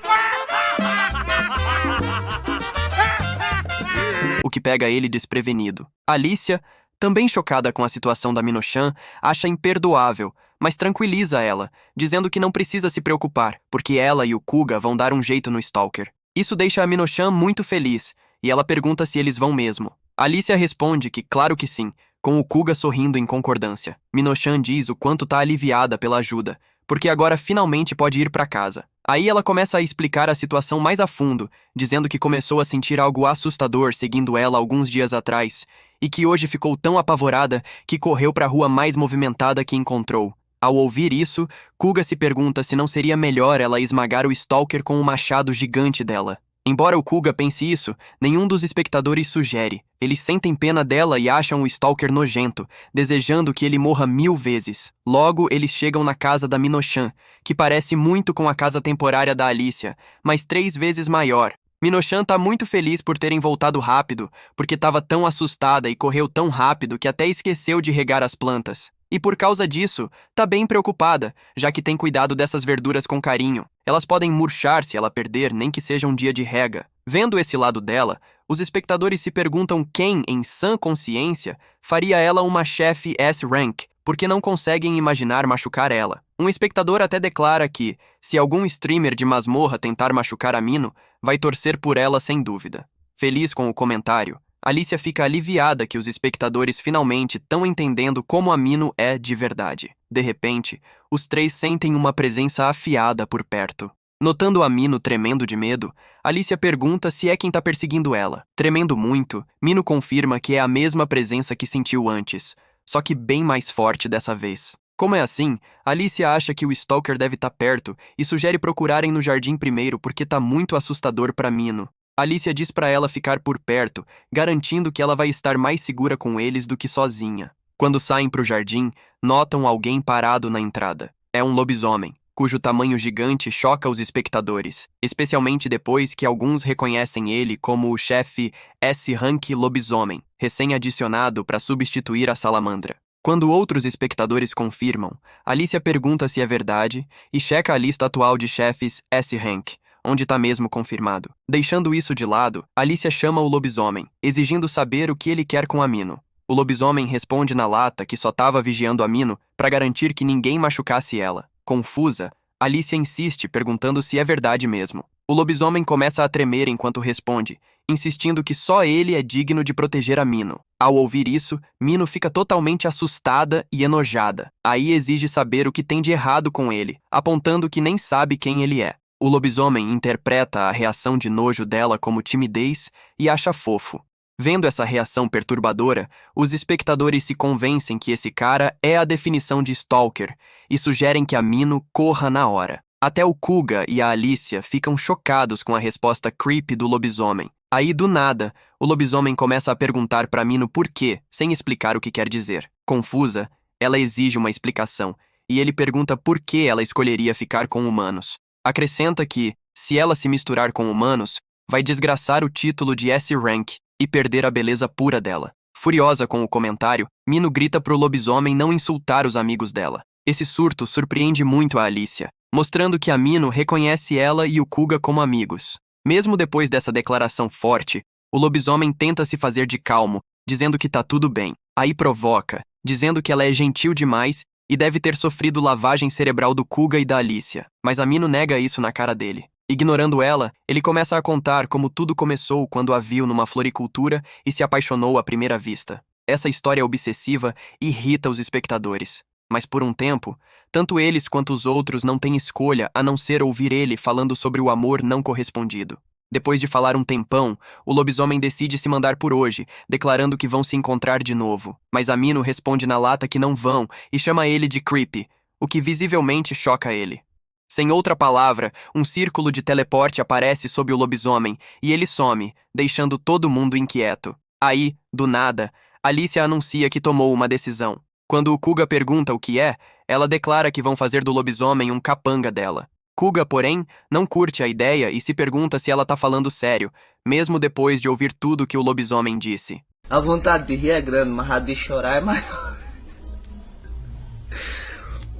O que pega ele desprevenido. Alicia, também chocada com a situação da Mino-chan, acha imperdoável, mas tranquiliza ela, dizendo que não precisa se preocupar, porque ela e o Kuga vão dar um jeito no stalker. Isso deixa a Mino-chan muito feliz, e ela pergunta se eles vão mesmo. Alicia responde que claro que sim, com o Kuga sorrindo em concordância. Mino-chan diz o quanto tá aliviada pela ajuda, porque agora finalmente pode ir para casa. Aí ela começa a explicar a situação mais a fundo, dizendo que começou a sentir algo assustador seguindo ela alguns dias atrás, e que hoje ficou tão apavorada que correu para a rua mais movimentada que encontrou. Ao ouvir isso, Kuga se pergunta se não seria melhor ela esmagar o stalker com o machado gigante dela. Embora o Kuga pense isso, nenhum dos espectadores sugere. Eles sentem pena dela e acham o stalker nojento, desejando que ele morra 1000 vezes. Logo, eles chegam na casa da Mino-chan, que parece muito com a casa temporária da Alicia, mas 3 vezes maior. Mino-chan tá muito feliz por terem voltado rápido, porque estava tão assustada e correu tão rápido que até esqueceu de regar as plantas. E por causa disso, tá bem preocupada, já que tem cuidado dessas verduras com carinho. Elas podem murchar se ela perder, nem que seja um dia de rega. Vendo esse lado dela, os espectadores se perguntam quem, em sã consciência, faria ela uma chefe S-Rank, porque não conseguem imaginar machucar ela. Um espectador até declara que, se algum streamer de masmorra tentar machucar a Mino, vai torcer por ela sem dúvida. Feliz com o comentário, Alicia fica aliviada que os espectadores finalmente estão entendendo como a Mino é de verdade. De repente, os 3 sentem uma presença afiada por perto. Notando a Mino tremendo de medo, Alicia pergunta se é quem tá perseguindo ela. Tremendo muito, Mino confirma que é a mesma presença que sentiu antes, só que bem mais forte dessa vez. Como é assim, Alicia acha que o stalker deve estar perto e sugere procurarem no jardim primeiro porque tá muito assustador para Mino. Alicia diz para ela ficar por perto, garantindo que ela vai estar mais segura com eles do que sozinha. Quando saem para o jardim, notam alguém parado na entrada. É um lobisomem, cujo tamanho gigante choca os espectadores, especialmente depois que alguns reconhecem ele como o chefe S-Rank Lobisomem, recém-adicionado para substituir a salamandra. Quando outros espectadores confirmam, Alicia pergunta se é verdade e checa a lista atual de chefes S-Rank, onde está mesmo confirmado. Deixando isso de lado, Alicia chama o lobisomem, exigindo saber o que ele quer com Amino. O lobisomem responde na lata que só estava vigiando Amino para garantir que ninguém machucasse ela. Confusa, Alicia insiste, perguntando se é verdade mesmo. O lobisomem começa a tremer enquanto responde, insistindo que só ele é digno de proteger Amino. Ao ouvir isso, Mino fica totalmente assustada e enojada. Aí exige saber o que tem de errado com ele, apontando que nem sabe quem ele é. O lobisomem interpreta a reação de nojo dela como timidez e acha fofo. Vendo essa reação perturbadora, os espectadores se convencem que esse cara é a definição de stalker e sugerem que Amino corra na hora. Até o Kuga e a Alicia ficam chocados com a resposta creepy do lobisomem. Aí, do nada, o lobisomem começa a perguntar para Amino por quê, sem explicar o que quer dizer. Confusa, ela exige uma explicação, e ele pergunta por que ela escolheria ficar com humanos. Acrescenta que, se ela se misturar com humanos, vai desgraçar o título de S-Rank e perder a beleza pura dela. Furiosa com o comentário, Mino grita pro lobisomem não insultar os amigos dela. Esse surto surpreende muito a Alicia, mostrando que Amino reconhece ela e o Kuga como amigos. Mesmo depois dessa declaração forte, o lobisomem tenta se fazer de calmo, dizendo que tá tudo bem. Aí provoca, dizendo que ela é gentil demais e deve ter sofrido lavagem cerebral do Kuga e da Alicia. Mas Amino nega isso na cara dele. Ignorando ela, ele começa a contar como tudo começou quando a viu numa floricultura e se apaixonou à primeira vista. Essa história obsessiva irrita os espectadores. Mas por um tempo, tanto eles quanto os outros não têm escolha a não ser ouvir ele falando sobre o amor não correspondido. Depois de falar um tempão, o lobisomem decide se mandar por hoje, declarando que vão se encontrar de novo. Mas Amino responde na lata que não vão e chama ele de creepy, o que visivelmente choca ele. Sem outra palavra, um círculo de teleporte aparece sob o lobisomem e ele some, deixando todo mundo inquieto. Aí, do nada, Alicia anuncia que tomou uma decisão. Quando o Kuga pergunta o que é, ela declara que vão fazer do lobisomem um capanga dela. Kuga, porém, não curte a ideia e se pergunta se ela tá falando sério, mesmo depois de ouvir tudo que o lobisomem disse. A vontade de rir é grande, mas a de chorar é maior.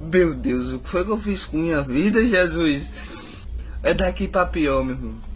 Meu Deus, o que foi que eu fiz com minha vida, Jesus? É daqui pra pior, meu irmão.